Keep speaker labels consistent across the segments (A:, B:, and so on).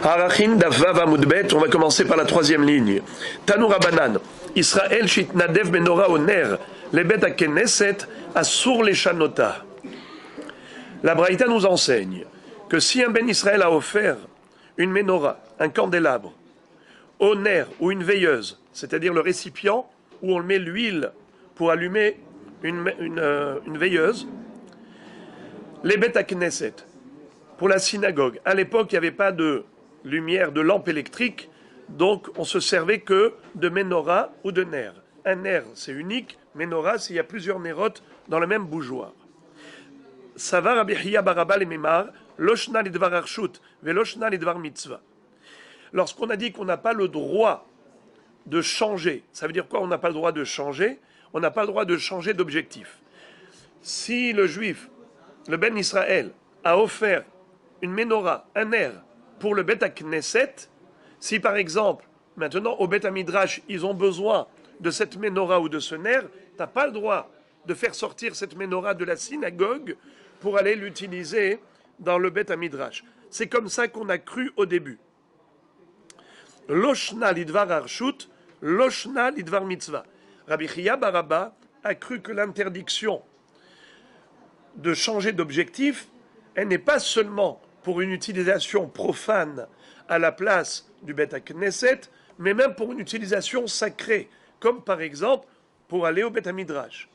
A: Harachin Davav Amudbet, on va commencer par la troisième ligne. Tanoura Banan, Israël Shitnadev Benora Oner, Lebet Akeneset, Asur Leshanota. La Braïta nous enseigne que si un Ben Israël a offert une menorah, un candélabre, au ner ou une veilleuse, c'est-à-dire le récipient où on met l'huile pour allumer une veilleuse, les Bet Knesset, pour la synagogue. À l'époque, il n'y avait pas de lumière, de lampe électrique, donc on se servait que de menorah ou de ner. Un ner, c'est unique, menorah, s'il y a plusieurs nérotes dans le même bougeoir. Savar Rabbi Hiya Baraba le Memar, Loshna lidvar arshut, veloshna lidvar mitzvah. Lorsqu'on a dit qu'on n'a pas le droit de changer, ça veut dire quoi? On n'a pas le droit de changer, on n'a pas le droit de changer d'objectif. Si le juif, le Ben Israël, a offert une menorah, un ner, pour le Bet Knesset, si par exemple, maintenant au Bet Midrash, ils ont besoin de cette menorah ou de ce ner, tu n'as pas le droit de faire sortir cette menorah de la synagogue pour aller l'utiliser dans le Bet Midrash. C'est comme ça qu'on a cru au début. Loshna lidvar arshut, loshna lidvar mitzvah. Rabbi Hiya Baraba a cru que l'interdiction de changer d'objectif, elle n'est pas seulement pour une utilisation profane à la place du Bet Knesset, mais même pour une utilisation sacrée, comme par exemple pour aller au Bet Midrash.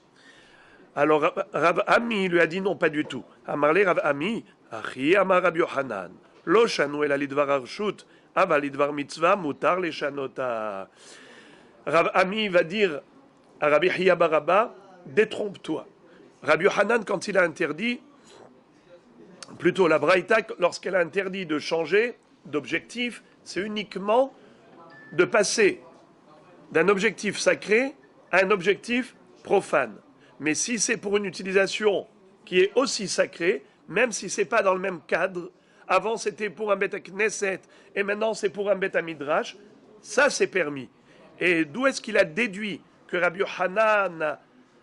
A: Alors Rav Ami lui a dit non, pas du tout. Amarle Rav Ami, Achi Amar Rabbi Yochanan, Lo shanu ela lidvar arshut, aval lidvar mitzvah mutar leshanota. Rav Ami va dire à Rabbi Hiya Baraba, détrompe-toi. Rabbi Yochanan, quand il a interdit, plutôt la Braïta, lorsqu'elle a interdit de changer d'objectif, c'est uniquement de passer d'un objectif sacré à un objectif profane. Mais si c'est pour une utilisation qui est aussi sacrée, même si ce n'est pas dans le même cadre, avant c'était pour un Bet Knesset et maintenant c'est pour un Bet Midrash, ça c'est permis. Et d'où est-ce qu'il a déduit que Rabbi Yochanan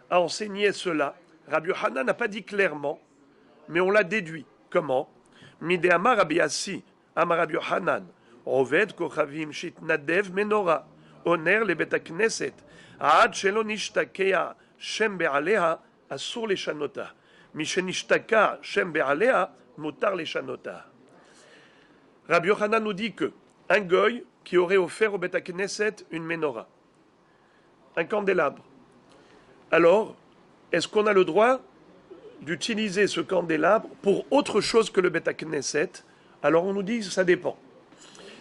A: a enseigné cela? Rabbi Yochanan n'a pas dit clairement, mais on l'a déduit. Comment? Mide Amar Rabbi Yassi, Amar Rabbi Yochanan, Oved Kochavim Shitnadev Menorah, Oner le Bet Knesset, Aad Shelo Nishtakea Shem Be'alea, Asur Leshanota, Mishenishtaka Shem Be'alea, Mutar Leshanota. Rabbi Yochanan nous dit que un goy qui aurait offert au Bet Knesset une menorah, un candélabre, alors est-ce qu'on a le droit d'utiliser ce candélabre pour autre chose que le Bet Knesset? Alors on nous dit que ça dépend.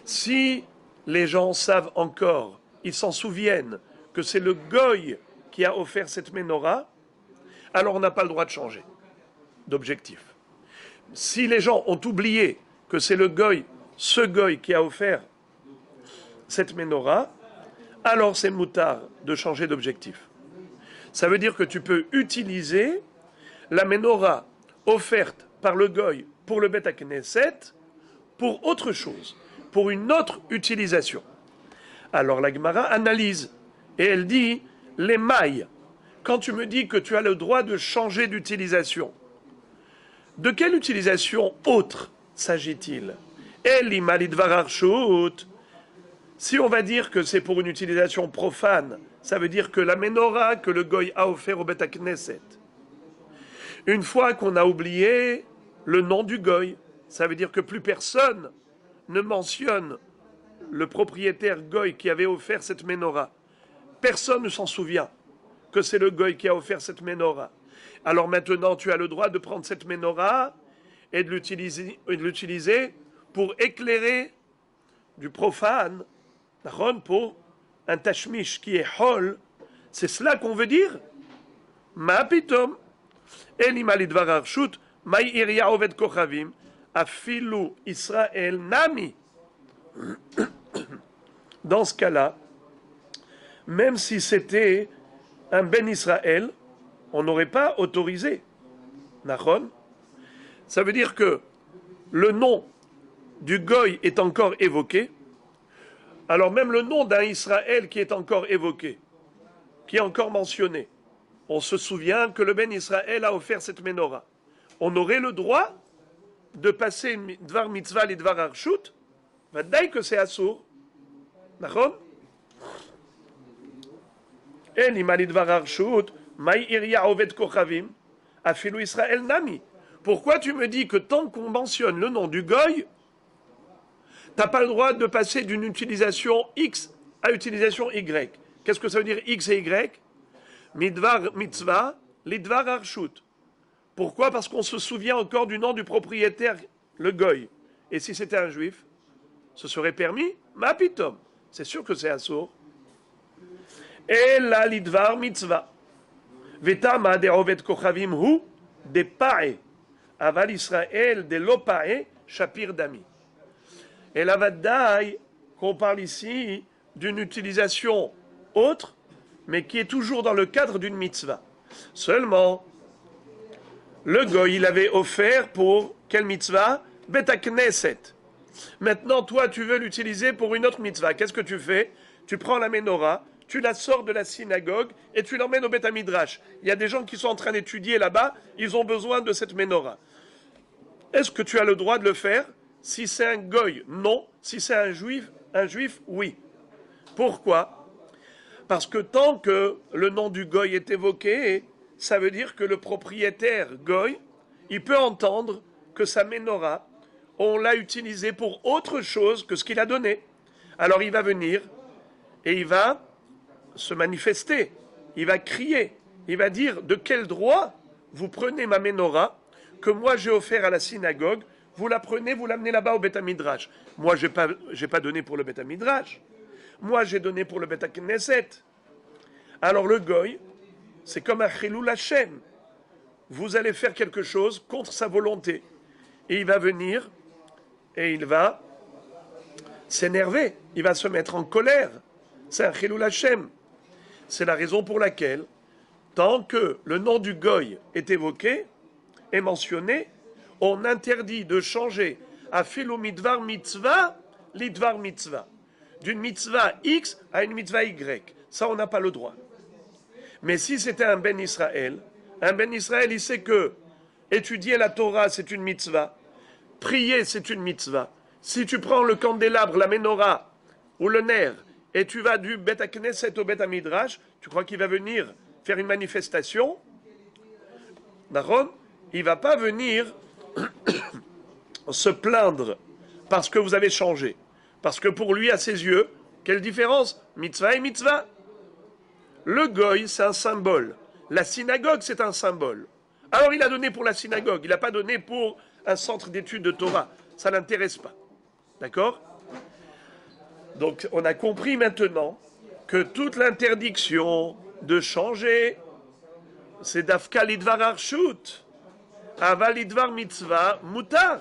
A: Si les gens savent encore, ils s'en souviennent que c'est le goy qui a offert cette menorah, alors on n'a pas le droit de changer d'objectif. Si les gens ont oublié que c'est le goy, ce goy qui a offert cette menorah, alors c'est moutard de changer d'objectif. Ça veut dire que tu peux utiliser la menorah offerte par le goy pour le Bet Knesset pour autre chose, pour une autre utilisation. Alors la Gemara analyse et elle dit les mailles. Quand tu me dis que tu as le droit de changer d'utilisation, de quelle utilisation autre s'agit-il? Si on va dire que c'est pour une utilisation profane, ça veut dire que la menorah que le goy a offert au Bet Knesset, une fois qu'on a oublié le nom du goy, ça veut dire que plus personne ne mentionne le propriétaire goy qui avait offert cette menorah. Personne ne s'en souvient que c'est le goy qui a offert cette menorah. Alors maintenant, tu as le droit de prendre cette menorah et de l'utiliser pour éclairer du profane, pour un tashmish qui est hol. C'est cela qu'on veut dire? Ma pitom. Elima lidvar arshut, mai iria oved kochavim, afilu Israël nami. Dans ce cas-là, même si c'était un Ben Israël, on n'aurait pas autorisé. Nachon. Ça veut dire que le nom du goy est encore évoqué, alors même le nom d'un Israël qui est encore évoqué, qui est encore mentionné, on se souvient que le Ben Israël a offert cette menorah. On aurait le droit de passer Dvar Mitzvah et Dvar Arshut ודאי que c'est אסור, נכון? אין אם על דבר הרשות, מהי עירייה עובד כוכבים? אפילו ישראל נמי. Pourquoi tu me dis que tant qu'on mentionne le nom du goy, t'as pas le droit de passer d'une utilisation X à utilisation Y? Qu'est-ce que ça veut dire X et Y? Midvar mitzvah, lidvar arshut. Pourquoi? Parce qu'on se souvient encore du nom du propriétaire, le goy. Et si c'était un juif, ce serait permis? Mapitom. C'est sûr que c'est assour. Et la lidvar mitzvah. Vetama de rovet kochavim hu de pae. Aval Israël de lopae shapir dami. Et la vadaï, qu'on parle ici d'une utilisation autre, mais qui est toujours dans le cadre d'une mitzvah. Seulement, le goy, il avait offert pour quelle mitzvah? Bet Knesset. Maintenant, toi, tu veux l'utiliser pour une autre mitzvah. Qu'est-ce que tu fais? Tu prends la menorah, tu la sors de la synagogue et tu l'emmènes au Bet Midrash. Il y a des gens qui sont en train d'étudier là-bas, ils ont besoin de cette menorah. Est-ce que tu as le droit de le faire? Si c'est un goy, non. Si c'est un juif, oui. Pourquoi? Parce que tant que le nom du goy est évoqué, ça veut dire que le propriétaire goy, il peut entendre que sa menorah, on l'a utilisée pour autre chose que ce qu'il a donné. Alors il va venir et il va se manifester, il va crier, il va dire de quel droit vous prenez ma menorah que moi j'ai offert à la synagogue, vous la prenez, vous l'amenez là-bas au Bet Midrash. Moi j'ai pas donné pour le Bet Midrash. Moi j'ai donné pour le Bet Knesset. Alors le goy, c'est comme un chilul Hashem. Vous allez faire quelque chose contre sa volonté. Et il va venir et il va s'énerver, il va se mettre en colère. C'est un chilul Hashem. C'est la raison pour laquelle, tant que le nom du goy est évoqué, est mentionné, on interdit de changer à filo midvar mitzvah, lidvar mitzvah. D'une mitzvah X à une mitzvah Y. Ça, on n'a pas le droit. Mais si c'était un Ben Israël, il sait que étudier la Torah, c'est une mitzvah. Prier, c'est une mitzvah. Si tu prends le candélabre, la menorah ou le nerf, et tu vas du Bet Knesset au Bet Midrash, tu crois qu'il va venir faire une manifestation? D'accord? Il ne va pas venir se plaindre parce que vous avez changé. Parce que pour lui, à ses yeux, quelle différence? Mitzvah et mitzvah. Le goy, c'est un symbole. La synagogue, c'est un symbole. Alors il a donné pour la synagogue, il n'a pas donné pour un centre d'études de Torah. Ça ne l'intéresse pas. D'accord? Donc on a compris maintenant que toute l'interdiction de changer, c'est dafka lidvar arshut, aval lidvar mitzvah mutar.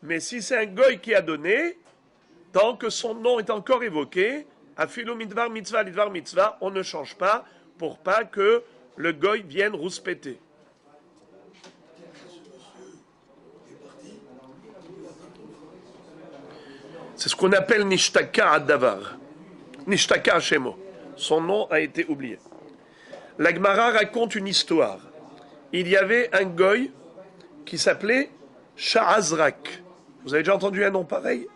A: Mais si c'est un goy qui a donné, tant que son nom est encore évoqué, afilu midvar mitzvah lidvar mitzvah, on ne change pas pour pas que le goy vienne rouspéter. C'est ce qu'on appelle Nishtaka ad-davar. Nishtaka Shemo. Son nom a été oublié. La Gemara raconte une histoire. Il y avait un goy qui s'appelait Shahazrak. Vous avez déjà entendu un nom pareil?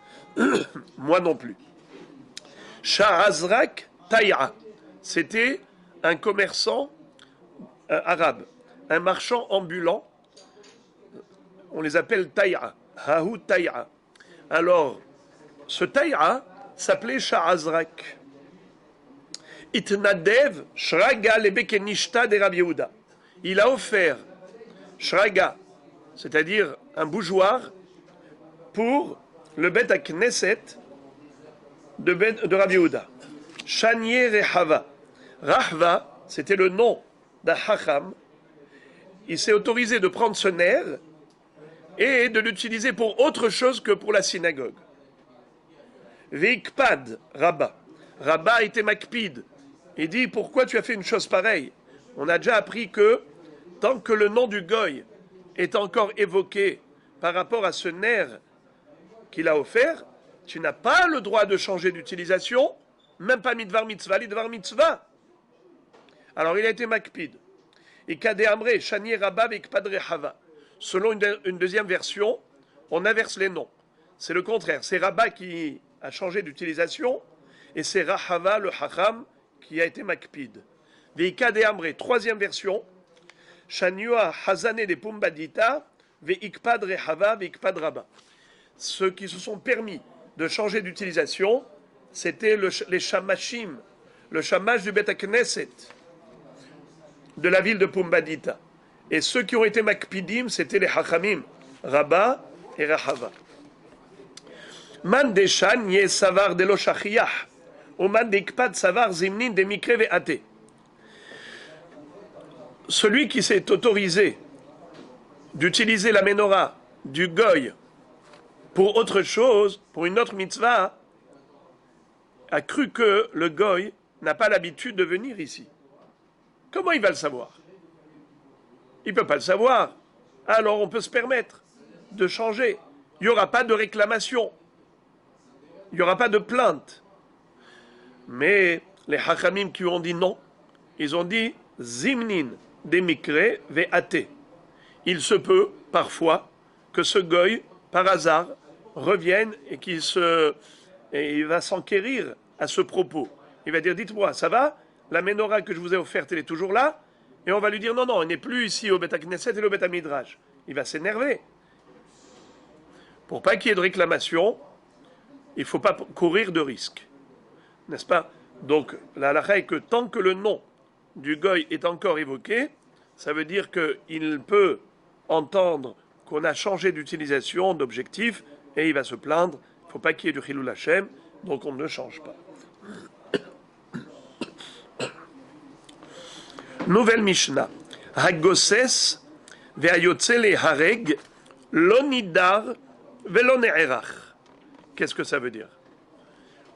A: Moi non plus. Shahazrak Taïa. C'était un commerçant arabe, un marchand ambulant. On les appelle Taïa. Hahu Taïa. Alors, ce Taïa s'appelait Shahazrak. Itnadev Shraga lebekenishta de Rabbi Yehuda. Il a offert Shraga, c'est-à-dire un bougeoir, pour le Bet Knesset de Rabbi Yehuda. Shanier Rehava. Rahva, c'était le nom d'un Hacham. Il s'est autorisé de prendre ce nerf et de l'utiliser pour autre chose que pour la synagogue. Veikpad, Rabba. Rabba était makpid. Il dit, pourquoi tu as fait une chose pareille? On a déjà appris que, tant que le nom du goy est encore évoqué par rapport à ce nerf qu'il a offert, tu n'as pas le droit de changer d'utilisation, même pas midvar mitzvah, lidvar mitzvah. Alors il a été makpid. Et kade amre, shani rabba veikpad rehava. Selon une deuxième version, on inverse les noms. c'est le contraire. C'est Rabba qui a changé d'utilisation et c'est Rahava, le Hacham, qui a été Makpid. Veika de Amre, troisième version. Shanyua Hazane de Pumbadita, Veikpad Rehava, Veikpad Rabba. Ceux qui se sont permis de changer d'utilisation, c'était les Shamashim, le Shamash du Bet Knesset, de la ville de Pumbadita. Et ceux qui ont été Makpidim, c'était les Hachamim, Rabba et Rahava. Man deshan ye savar de lo shachiyah, ou man dekpad savar zimnin de mikre ve'ate. Celui qui s'est autorisé d'utiliser la menorah du goy pour autre chose, pour une autre mitzvah, a cru que le goy n'a pas l'habitude de venir ici. Comment il va le savoir? Il ne peut pas le savoir. Alors on peut se permettre de changer. Il n'y aura pas de réclamation. Il n'y aura pas de plainte. Mais les hachamim qui ont dit non, ils ont dit zimnin demikre ve'ate. Il se peut parfois que ce goy, par hasard, revienne et il va s'enquérir à ce propos. Il va dire, dites-moi, ça va? La menorah que je vous ai offerte, elle est toujours là? Et on va lui dire, non, non, elle n'est plus ici au Bet Knesset et au Bet Midrash. Il va s'énerver. Pour pas qu'il y ait de réclamation, il ne faut pas courir de risque. N'est-ce pas? Donc, la halakha est que tant que le nom du goy est encore évoqué, ça veut dire qu'il peut entendre qu'on a changé d'utilisation, d'objectif, et il va se plaindre. Il ne faut pas qu'il y ait du Chilul Hashem, donc on ne change pas. Nouvelle Mishnah. Hagoses ve'ayotze lehareg lo nidar ve'lo ne'erach. Qu'est-ce que ça veut dire?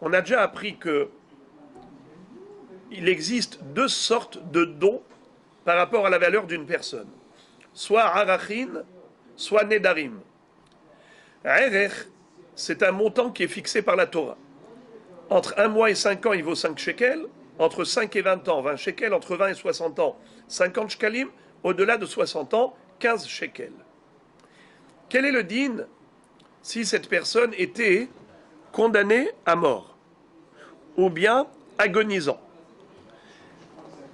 A: On a déjà appris que il existe deux sortes de dons par rapport à la valeur d'une personne. Soit arachin, soit nedarim. Erech, c'est un montant qui est fixé par la Torah. Entre 1 mois et 5 ans, il vaut 5 shekels. Entre 5 et 20 ans, 20 shekels. Entre 20 et 60 ans, 50 shekalim. Au-delà de 60 ans, 15 shekels. Quel est le din si cette personne était condamnée à mort ou bien agonisant?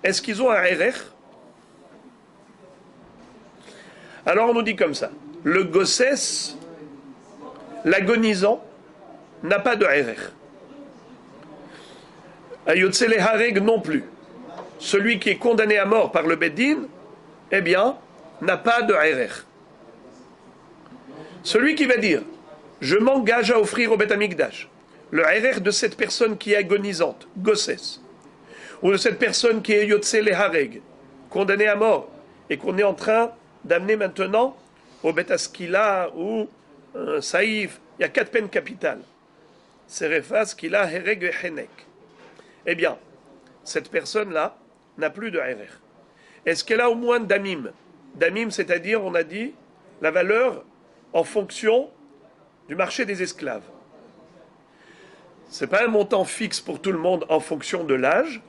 A: Est-ce qu'ils ont un erech? Alors on nous dit comme ça, le gossès, l'agonisant, n'a pas de erech. Ayotze lehareg non plus. Celui qui est condamné à mort par le Beddin, eh bien, n'a pas de erech. Celui qui va dire, je m'engage à offrir au Beth Amikdash le erech de cette personne qui est agonisante, gossès, ou de cette personne qui est yotze lehareg, condamnée à mort, et qu'on est en train d'amener maintenant au Bet Askila ou Saïf, il y a 4 peines capitales. Serefa, Skila, Hereg et Henek. Eh bien, cette personne-là n'a plus de erech. Est-ce qu'elle a au moins damim? Damim, c'est-à-dire, on a dit, la valeur en fonction du marché des esclaves. Ce n'est pas un montant fixe pour tout le monde en fonction de l'âge,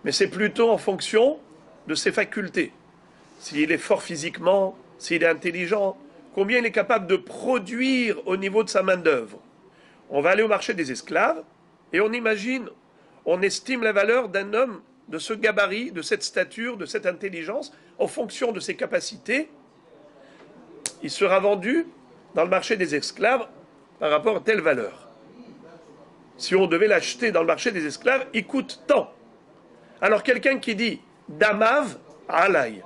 A: mais c'est plutôt en fonction de ses facultés. S'il est fort physiquement, s'il est intelligent, combien il est capable de produire au niveau de sa main-d'œuvre. On va aller au marché des esclaves et on imagine, on estime la valeur d'un homme de ce gabarit, de cette stature, de cette intelligence, en fonction de ses capacités. Il sera vendu dans le marché des esclaves par rapport à telle valeur. Si on devait l'acheter dans le marché des esclaves, il coûte tant. Alors quelqu'un qui dit Damav Alay,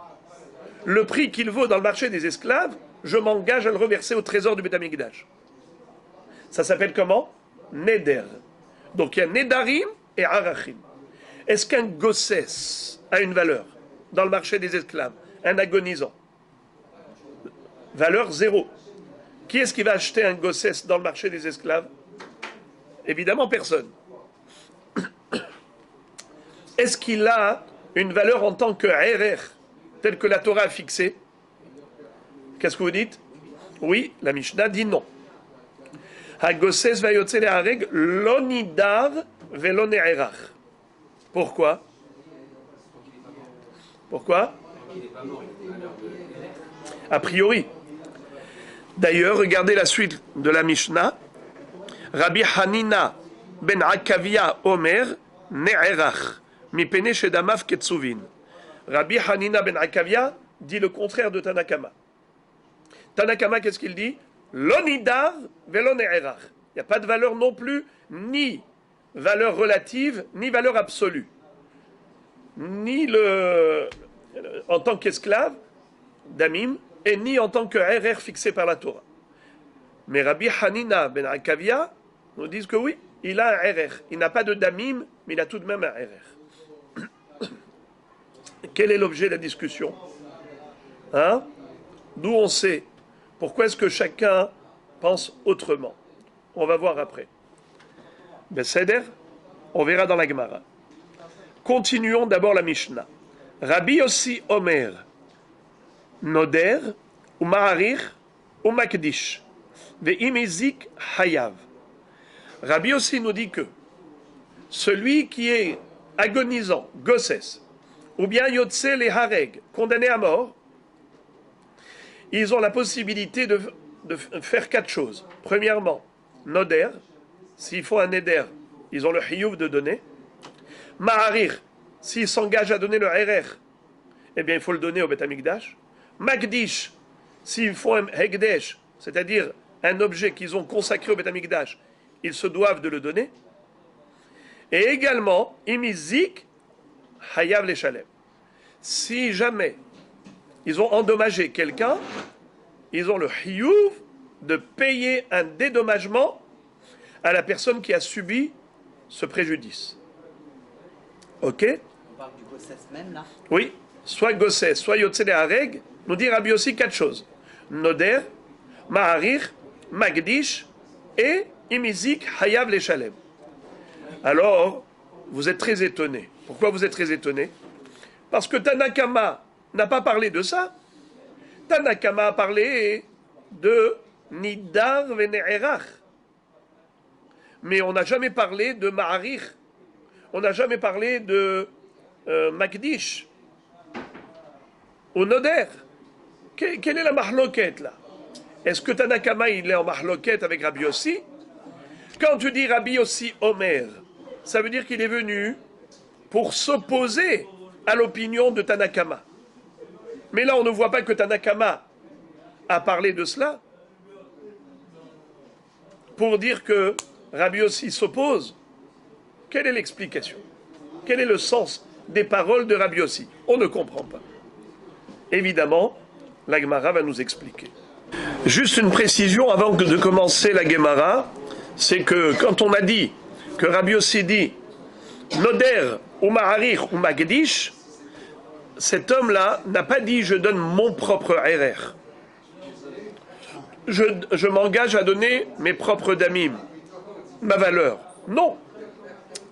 A: le prix qu'il vaut dans le marché des esclaves, je m'engage à le reverser au trésor du Beth Amikdash. Ça s'appelle comment? Neder. Donc il y a Nedarim et Arachim. Est-ce qu'un gossès a une valeur dans le marché des esclaves? Un agonisant. Valeur 0. Qui est-ce qui va acheter un gossès dans le marché des esclaves? Évidemment personne. Est-ce qu'il a une valeur en tant que erech, telle que la Torah a fixée? Qu'est-ce que vous dites? Oui, la Mishnah dit non. Hagosses vayotze lehareg lo nidar velo ne'erach. Pourquoi? Pourquoi? A priori. D'ailleurs, regardez la suite de la Mishnah. Rabbi Hanina ben Akavia Omer Ne'erach Mipene Shedamav Ketsuvin. Rabbi Hanina ben Akavia dit le contraire de Tanakama. Tanakama, qu'est-ce qu'il dit? L'onidar velo ne'erach. Il n'y a pas de valeur non plus, ni valeur relative, ni valeur absolue. Ni en tant qu'esclave, damim, et ni en tant que RR fixé par la Torah. Mais Rabbi Hanina ben Akavia nous dit que oui, il a un RR. Il n'a pas de damim, mais il a tout de même un RR. Quel est l'objet de la discussion? Hein? D'où on sait. Pourquoi est-ce que chacun pense autrement? On va voir après. Besséder, on verra dans la Gemara. Continuons d'abord la Mishnah. Rabbi Yossi Omer, Noder, ou Maharir, ou Makdish, Ve'imizik Hayav. Rabbi Yossi nous dit que celui qui est agonisant, Gosses, ou bien Yotse les Hareg, condamné à mort, ils ont la possibilité de faire 4 choses. Premièrement, Noder, s'ils font un Neder, ils ont le Hiyuv de donner. Maharir, s'ils s'engagent à donner le RR, eh bien il faut le donner au Beth Amikdash. Makdish, s'ils font un Hegdesh, c'est-à-dire un objet qu'ils ont consacré au Beth Amikdash, ils se doivent de le donner. Et également, Imizik, Hayav les Shalem. Si jamais ils ont endommagé quelqu'un, ils ont le hiyuv de payer un dédommagement à la personne qui a subi ce préjudice. Ok?
B: On parle du Gossès même là?
A: Oui, soit Gossès, soit Yotzele Hareg, nous dit Rabbi aussi 4 choses. Noder, Maharir, Magdish et Imizik Hayav les Shalem. Alors, vous êtes très étonnés. Pourquoi vous êtes très étonnés? Parce que Tanakama n'a pas parlé de ça. Tanakama a parlé de Nidar Vene'erach. Mais on n'a jamais parlé de Maharir. On n'a jamais parlé de Makdish. Ou Noder. Quelle est la mahloket là? Est-ce que Tanakama il est en mahloket avec Rabbi Yossi? Quand tu dis Rabbi Yossi Omer, ça veut dire qu'il est venu pour s'opposer à l'opinion de Tanakama. Mais là, on ne voit pas que Tanakama a parlé de cela pour dire que Rabbi Yossi s'oppose. Quelle est l'explication? Quel est le sens des paroles de Rabbi Yossi? On ne comprend pas. Évidemment, la Gemara va nous expliquer. Juste une précision avant de commencer la Gemara, c'est que quand on a dit que Rabbi Yossi dit Noder ou Maharir ou Magdish, cet homme-là n'a pas dit je donne mon propre RR. Je m'engage à donner mes propres damim, ma valeur. Non.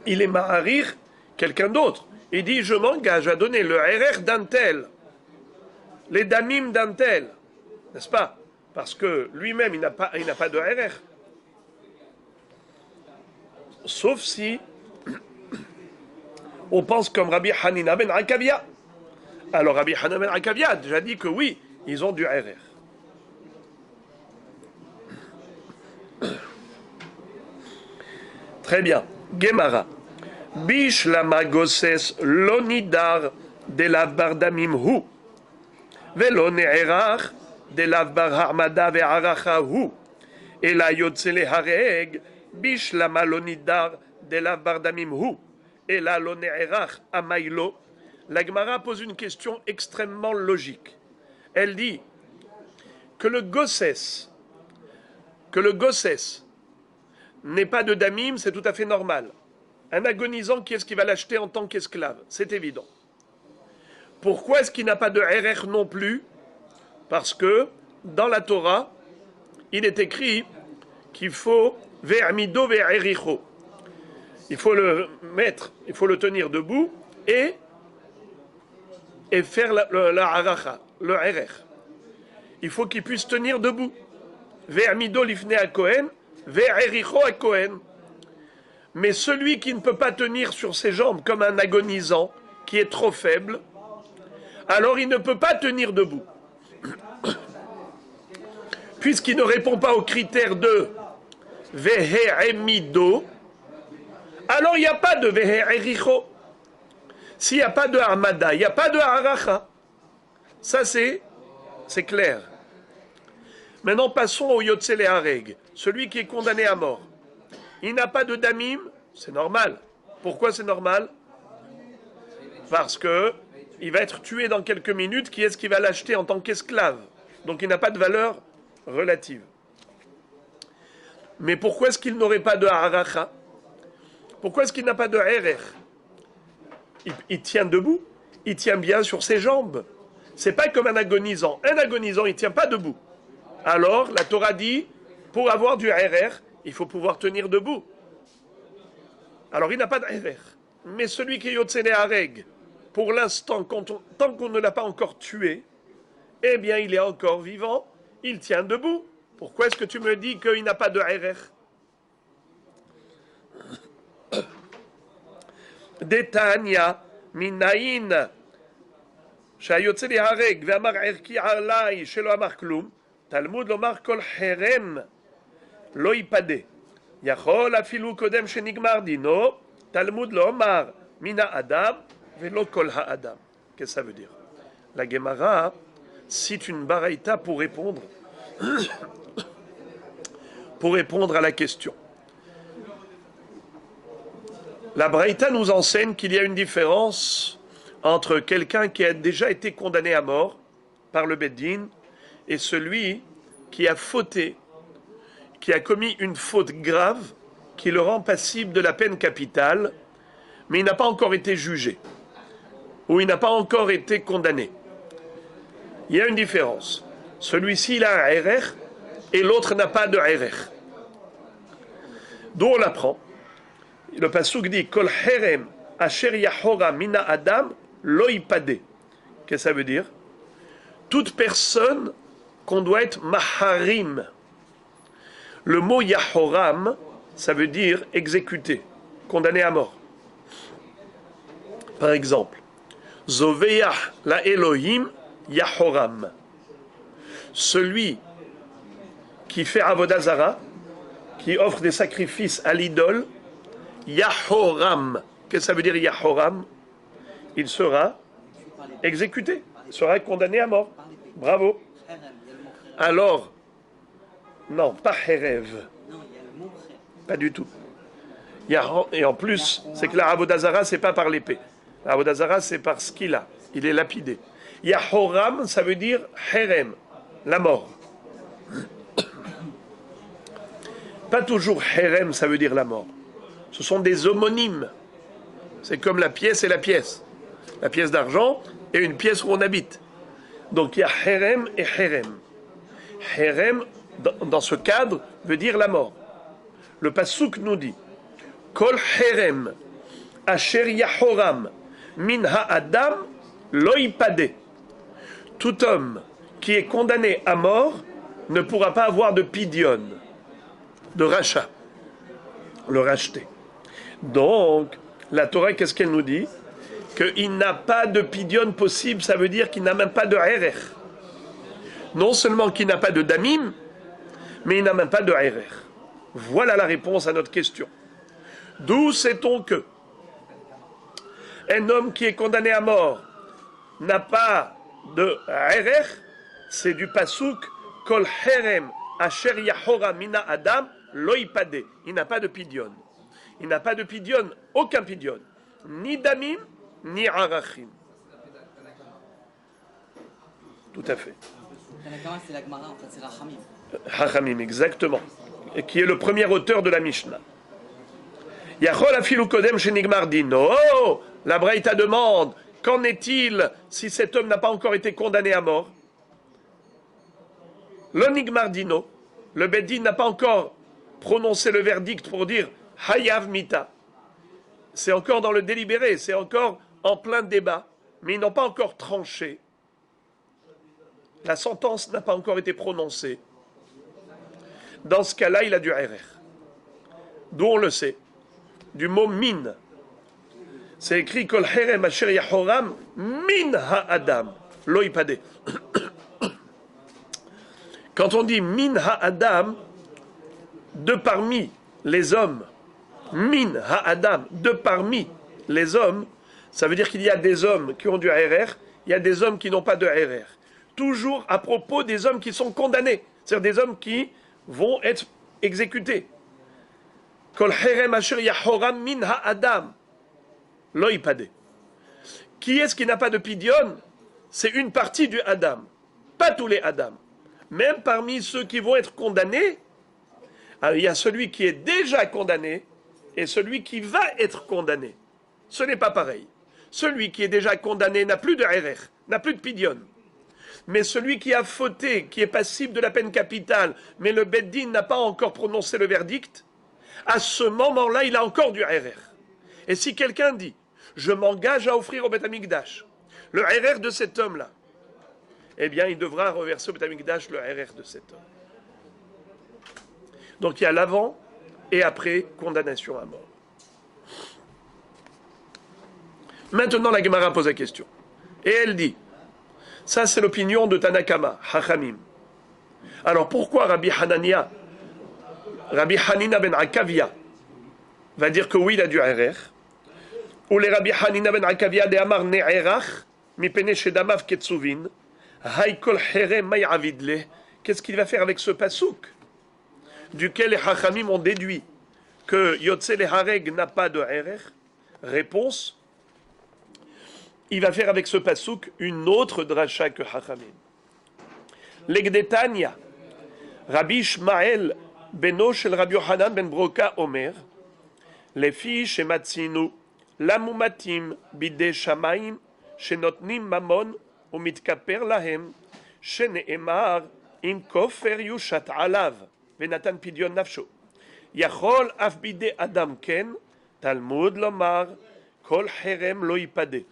A: Il est Maharir, quelqu'un d'autre. Il dit je m'engage à donner le RR d'un tel, les damim d'un tel. N'est-ce pas? Parce que lui-même, il n'a pas de RR. Sauf si on pense comme Rabbi Hanina ben Akavia. Alors Rabbi Hanina ben Akavia a déjà dit que oui, ils ont du RR. Très bien. Gemara. Bish lama gosses lonidar de lavbar damim hu. Velo ne'erach de lavbar harmada ve'aracha hu. Et la yotzele hareg. Bish lama lonidar de lavbar damim hu. Et la lone'erach amailo. La Gemara pose une question extrêmement logique. Elle dit que le gossès n'est pas de damim, c'est tout à fait normal. Un agonisant, qui est-ce qui va l'acheter en tant qu'esclave? C'est évident. Pourquoi est-ce qu'il n'a pas de RR non plus? Parce que dans la Torah, il est écrit qu'il faut ve'amido ve'ericho. Il faut le mettre, il faut le tenir debout et faire la haracha, le RR. Il faut qu'il puisse tenir debout. Ve'amido lifne à Kohen, ve'ericho à Kohen. Mais celui qui ne peut pas tenir sur ses jambes comme un agonisant, qui est trop faible, alors il ne peut pas tenir debout. Puisqu'il ne répond pas aux critères de vehe'emido, alors il n'y a pas de vehe'ericho. S'il n'y a pas de armada, il n'y a pas de haracha. Ça, c'est clair. Maintenant, passons au yotze lehareg, celui qui est condamné à mort. Il n'a pas de damim, c'est normal. Pourquoi c'est normal? Parce que il va être tué dans quelques minutes. Qui est-ce qui va l'acheter en tant qu'esclave? Donc il n'a pas de valeur relative. Mais pourquoi est-ce qu'il n'aurait pas de haracha? Pourquoi est-ce qu'il n'a pas de erer? Il tient debout, il tient bien sur ses jambes. C'est pas comme un agonisant. Un agonisant, il tient pas debout. Alors, la Torah dit, pour avoir du erer, il faut pouvoir tenir debout. Alors, il n'a pas de erer. Mais celui qui est yotze lehareg, pour l'instant, tant qu'on ne l'a pas encore tué, eh bien, il est encore vivant, il tient debout. Pourquoi est-ce que tu me dis qu'il n'a pas de erer? Detania minayin שהיוצא להרג ואמר ערכי עליי שלא אמר כלום, תלמוד לומר כל חרם לא ייפדה. יכול אפילו קודם שנגמר דינו, תלמוד לומר מן האדם ולא כל האדם. Qu'est-ce que ça veut dire? La Gemara cite une baraïta pour répondre à la question. La Braïta nous enseigne qu'il y a une différence entre quelqu'un qui a déjà été condamné à mort par le Beddin et celui qui a fauté, qui a commis une faute grave qui le rend passible de la peine capitale, mais il n'a pas encore été jugé ou il n'a pas encore été condamné. Il y a une différence. Celui-ci, il a un erer et l'autre n'a pas de erer. D'où on l'apprend. Le pasuk dit Kol herem asher yahora mina adam lo ipade. Qu'est-ce que ça veut dire? Toute personne qu'on doit être maharim. Le mot yahoram, ça veut dire exécuté, condamné à mort. Par exemple, Zoveyah la Elohim yahoram. Celui qui fait avodah zara, qui offre des sacrifices à l'idole, Yahoram. Qu'est-ce que ça veut dire Yahoram? Il sera exécuté, il sera condamné à mort. Bravo. Alors, non, pas Herev. Pas du tout. Et en plus, c'est que la avodah zara, c'est pas par l'épée. La avodah zara, c'est par ce qu'il a. Il est lapidé. Yahoram, ça veut dire Herem, la mort. Pas toujours Herem, ça veut dire la mort. Ce sont des homonymes. C'est comme la pièce et la pièce. La pièce d'argent et une pièce où on habite. Donc il y a Herem et Herem. Herem, dans ce cadre, veut dire la mort. Le pasuk nous dit Kol Herem asher yahoram min ha'adam lo ipade. Tout homme qui est condamné à mort ne pourra pas avoir de pidion, de rachat, le racheter. Donc, la Torah, qu'est-ce qu'elle nous dit? Qu'il n'a pas de pidion possible, ça veut dire qu'il n'a même pas de erer. Non seulement qu'il n'a pas de damim, mais il n'a même pas de erer. Voilà la réponse à notre question. D'où sait-on que un homme qui est condamné à mort n'a pas de erer? C'est du pasuk Kol herem asher yahora mina adam lo ipade. Il n'a pas de pidion. Il n'a pas de pidion, aucun pidion. Ni damim, ni arachim. Tout à fait.
B: C'est la Gemara, en fait, c'est Rachamim.
A: Rachamim, exactement. Et qui est le premier auteur de la Mishnah. Yachol afilu kodem shenigmar dino. Oh, la Braïta demande, qu'en est-il si cet homme n'a pas encore été condamné à mort? Le nigmar dino, le Beddin n'a pas encore prononcé le verdict pour dire Hayav mita. C'est encore dans le délibéré, c'est encore en plein débat, mais ils n'ont pas encore tranché. La sentence n'a pas encore été prononcée. Dans ce cas-là, il a du erer. D'où on le sait? Du mot min. C'est écrit Kol herem asher yahoram min ha'adam lo ipade. Quand on dit min ha'adam, de parmi les hommes, min ha-adam, de parmi les hommes, ça veut dire qu'il y a des hommes qui ont du RR, il y a des hommes qui n'ont pas de RR. Toujours à propos des hommes qui sont condamnés, c'est-à-dire des hommes qui vont être exécutés. Kol herem asher yahoram min ha-adam, lo ipade. Qui est-ce qui n'a pas de pidion? C'est une partie du Adam, pas tous les Adam. Même parmi ceux qui vont être condamnés, alors il y a celui qui est déjà condamné et celui qui va être condamné. Ce n'est pas pareil. Celui qui est déjà condamné n'a plus de RR, n'a plus de pidion. Mais celui qui a fauté, qui est passible de la peine capitale, mais le Beddin n'a pas encore prononcé le verdict, à ce moment-là, il a encore du RR. Et si quelqu'un dit, je m'engage à offrir au Beth Amikdash le RR de cet homme-là, eh bien, il devra reverser au Beth Amikdash le RR de cet homme. Donc, il y a l'avant et après condamnation à mort. Maintenant, la Gemara pose la question. Et elle dit, ça c'est l'opinion de Tanakama, Hachamim. Alors, pourquoi Rabbi Hanina ben Akavia va dire que oui, il a du RR, ou les Rabbi Hanina ben Akavia de Amar Ne'erach, mipene shedamav ketsuvin, haikol herem may avidle. Qu'est-ce qu'il va faire avec ce pasouk, duquel les Hachamim ont déduit que Yotze le Hareg n'a pas de RR? Réponse, il va faire avec ce pasouk une autre dracha que Hachamim. L'Egdetania, Rabbi Ishmael beno shel Rabbi Yohanan ben Broka Omer, les filles chez Matzinu, l'amumatim bide shamaim, shenotnim mamon, ou mitkaper lahem, sheneemar, im kofer yushat alav, venatan pidion nafsho. Yachol af bide adam ken, Talmud lomar, kol herem lo yipade.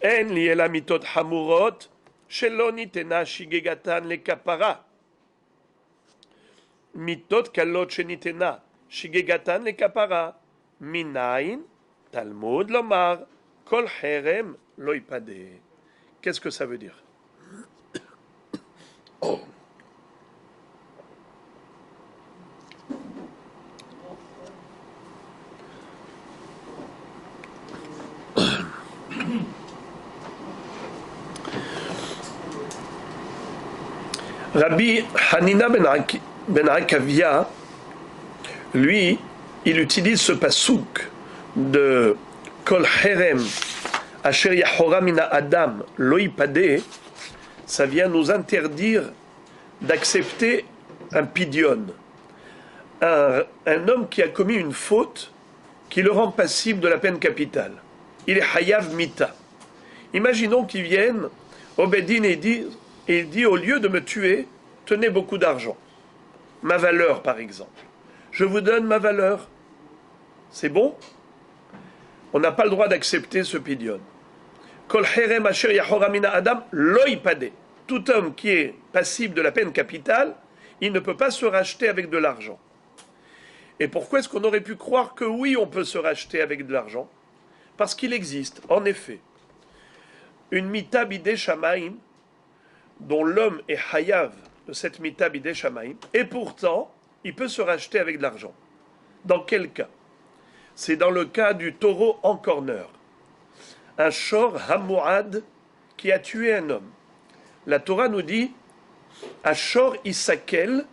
A: En li ela mitot hamurot, shelo nitena shigegatan le kapara. Mitot kalot shenitena shigegatan le kapara. Minayin, Talmud lomar, kol herem lo yipade. Qu'est-ce que ça veut dire? Rabbi Hanina ben Akavia, lui, il utilise ce pasouk de Kol Herem Asher Yahora Mina Adam Loipade. Ça vient nous interdire d'accepter un pidion, un homme qui a commis une faute qui le rend passible de la peine capitale. Il est Hayav Mita. Imaginons qu'il vienne au Bedin et il dit, au lieu de me tuer, tenez beaucoup d'argent. Ma valeur, par exemple. Je vous donne ma valeur. C'est bon? On n'a pas le droit d'accepter ce pidion. Kol herem asher yahora mina adam loipade. Tout homme qui est passible de la peine capitale, il ne peut pas se racheter avec de l'argent. Et pourquoi est-ce qu'on aurait pu croire que oui, on peut se racheter avec de l'argent? Parce qu'il existe, en effet, une mita bidei shamaim, dont l'homme est hayav de cette mita bidei shamaim, et pourtant, il peut se racheter avec de l'argent. Dans quel cas? C'est dans le cas du taureau en corner. Un shor hamuad qui a tué un homme. La Torah nous dit Ashor isakel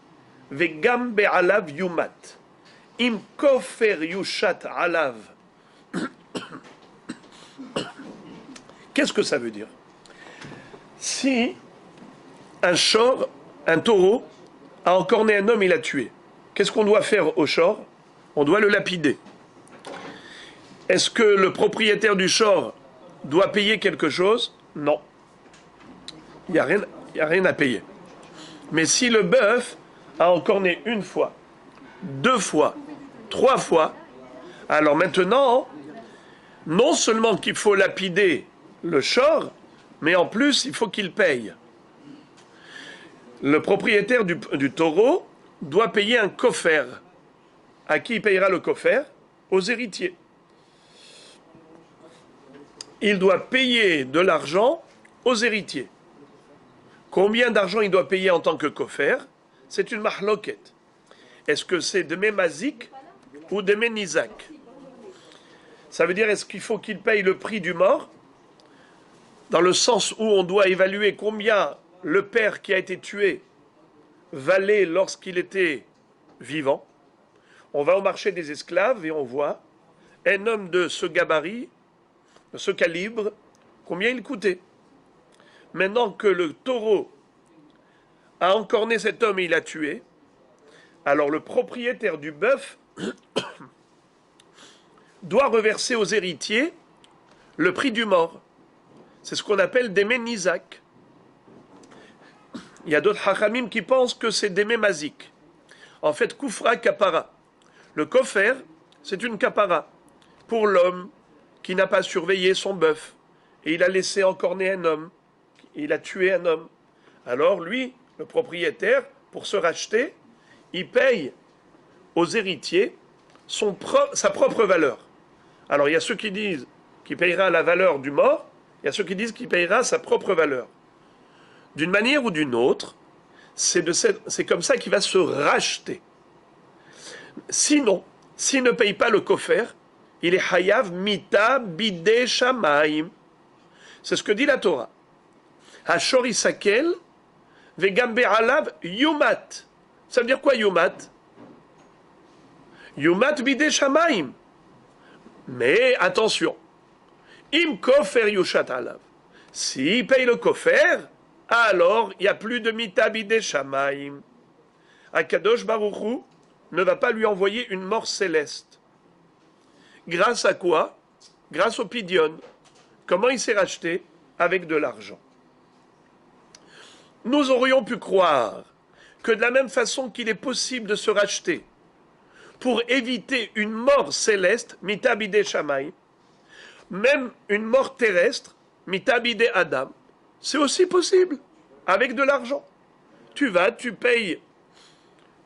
A: vegam be'alav yumat. Im kofer yushat alav. Qu'est-ce que ça veut dire? Si un shor, un taureau, a encorné un homme, il l'a tué, qu'est-ce qu'on doit faire au shor? On doit le lapider. Est-ce que le propriétaire du shor doit payer quelque chose? Non. Il n'y a rien à payer. Mais si le bœuf a encorné une fois, 2 fois, 3 fois, alors maintenant, non seulement qu'il faut lapider le shor, mais en plus, il faut qu'il paye. Le propriétaire du taureau doit payer un kofer. À qui il payera le kofer? Aux héritiers. Il doit payer de l'argent aux héritiers. Combien d'argent il doit payer en tant que kofer? c'est une mahloket. Est-ce que c'est de Mazik ou de Nizak? Ça veut dire, est-ce qu'il faut qu'il paye le prix du mort, dans le sens où on doit évaluer combien le père qui a été tué valait lorsqu'il était vivant. On va au marché des esclaves et on voit un homme de ce gabarit, de ce calibre, combien il coûtait. Maintenant que le taureau a encorné cet homme et il l'a tué, alors le propriétaire du bœuf doit reverser aux héritiers le prix du mort. C'est ce qu'on appelle des Nizak. Il y a d'autres hachamim qui pensent que c'est des Mazik. En fait, Koufra Kapara. Le kofer, c'est une kapara pour l'homme qui n'a pas surveillé son bœuf. Et il a laissé encorner un homme. Il a tué un homme. Alors lui, le propriétaire, pour se racheter, il paye aux héritiers sa propre valeur. Alors il y a ceux qui disent qu'il payera la valeur du mort, il y a ceux qui disent qu'il payera sa propre valeur. D'une manière ou d'une autre, c'est comme ça qu'il va se racheter. Sinon, s'il ne paye pas le kofer, il est hayav mita bide shamaim. C'est ce que dit la Torah. Hashor isakel vegambe alav yumat. Ça veut dire quoi yumat? Yumat bide shamaim. Mais attention, im kofer yushat alav. S'il paye le kofer, alors il n'y a plus de mita bide shamaim. Akadosh Baruch Hu ne va pas lui envoyer une mort céleste. Grâce à quoi? Grâce au pidion. Comment il s'est racheté? Avec de l'argent. Nous aurions pu croire que de la même façon qu'il est possible de se racheter pour éviter une mort céleste, mitabide shamay, même une mort terrestre, mitabide adam, c'est aussi possible, avec de l'argent. Tu payes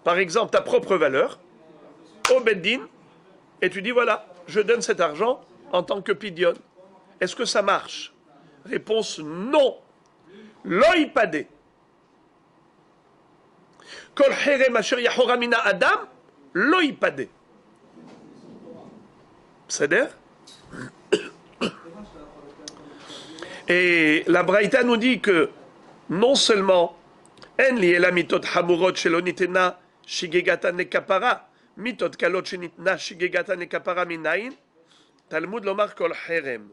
A: par exemple ta propre valeur au Beddin, et tu dis voilà, je donne cet argent en tant que pidion. Est-ce que ça marche? Réponse non. Loïpadé. Kol herem asher yahora mina adam, loïpadé. C'est-à-dire? Et la Braïta nous dit que non seulement en li ela mitot hamurot shelo nitena shigegatan nekapara, mitot kalot shenitna shigegatan nekapara minayin, Talmud lomar kol herem.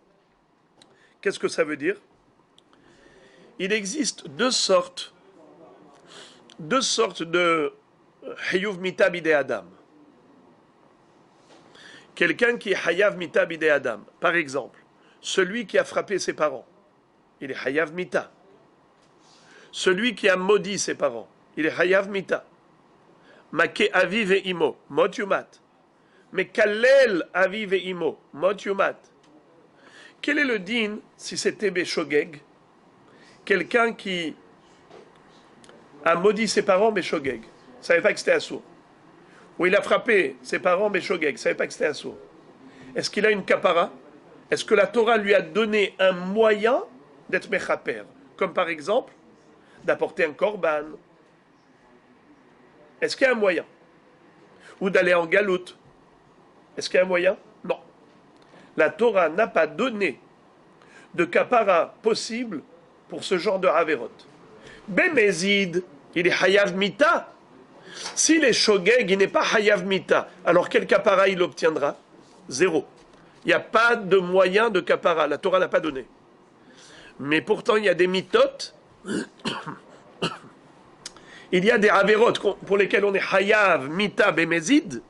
A: Qu'est-ce que ça veut dire? Il existe deux sortes de hayuv mita bide adam. Quelqu'un qui est hayav mita bide adam. Par exemple, celui qui a frappé ses parents, il est hayav mita. Celui qui a maudit ses parents, il est hayav mita. Make aviv et imo, mot yumat. Mais kalel aviv et imo, mot yumat. Quel est le din si c'était Beshogeg? Quelqu'un qui a maudit ses parents Beshogeg, ne savait pas que c'était assourd. Ou il a frappé ses parents Beshogeg, ne savait pas que c'était assourd. Est-ce qu'il a une kapara? Est-ce que la Torah lui a donné un moyen d'être mechaper? Comme par exemple, d'apporter un korban. Est-ce qu'il y a un moyen? Ou d'aller en galoute? Est-ce qu'il y a un moyen? Non. La Torah n'a pas donné de kapara possible pour ce genre de Haverot. Bemezid, il est Hayav Mita. S'il est Shogeg, il n'est pas Hayav Mita. Alors quel kapara il obtiendra? Zéro. Il n'y a pas de moyen de kapara. La Torah n'a pas donné. Mais pourtant, il y a des mitot. Il y a des Haverot pour lesquels on est Hayav Mita Bemezid.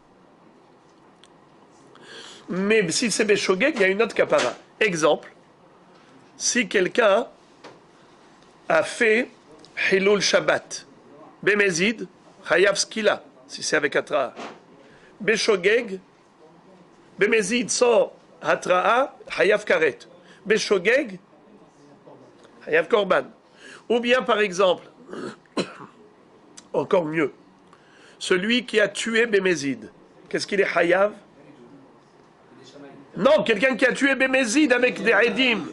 A: Mais si c'est Beshogeg, il y a une autre kapara. Exemple, si quelqu'un a fait Hilul Shabbat, Bemezid, Chayav Skila, si c'est avec Atraa. Beshogeg, Bemezid sans Atraa, Chayav Karet. Beshogeg, Chayav Korban. Ou bien par exemple, encore mieux, celui qui a tué Bemezid, qu'est-ce qu'il est Chayav? Non, quelqu'un qui a tué Bemezid avec des Edim.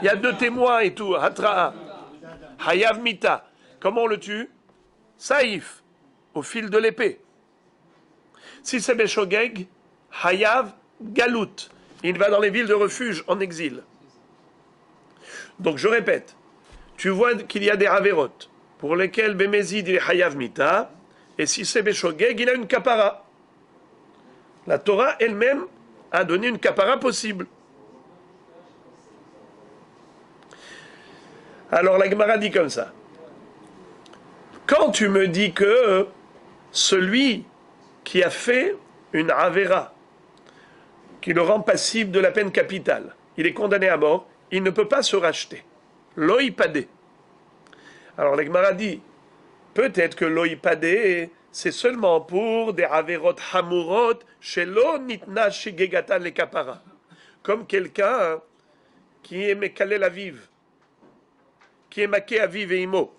A: Il y a deux témoins et tout. Hatra'a. Hayav Mita. Comment on le tue? Saïf. au fil de l'épée. Si c'est Beshogeg, Hayav, Galout. Il va dans les villes de refuge en exil. Donc je répète, tu vois qu'il y a des Averot pour lesquels Bemezid il est Hayav Mita, et si c'est Beshogeg, il a une kapara. La Torah elle-même a donné une kapara possible. Alors la Gemara dit comme ça. Quand tu me dis que celui qui a fait une Avera, qui le rend passible de la peine capitale, il est condamné à mort, il ne peut pas se racheter. Loïpadé. Alors la Gemara dit, peut-être que loïpadé, c'est seulement pour des Averot Hamurot, shelo nitna shigegatan le kapara. Comme quelqu'un qui est mekalel aviv, qui est maké aviv et imo.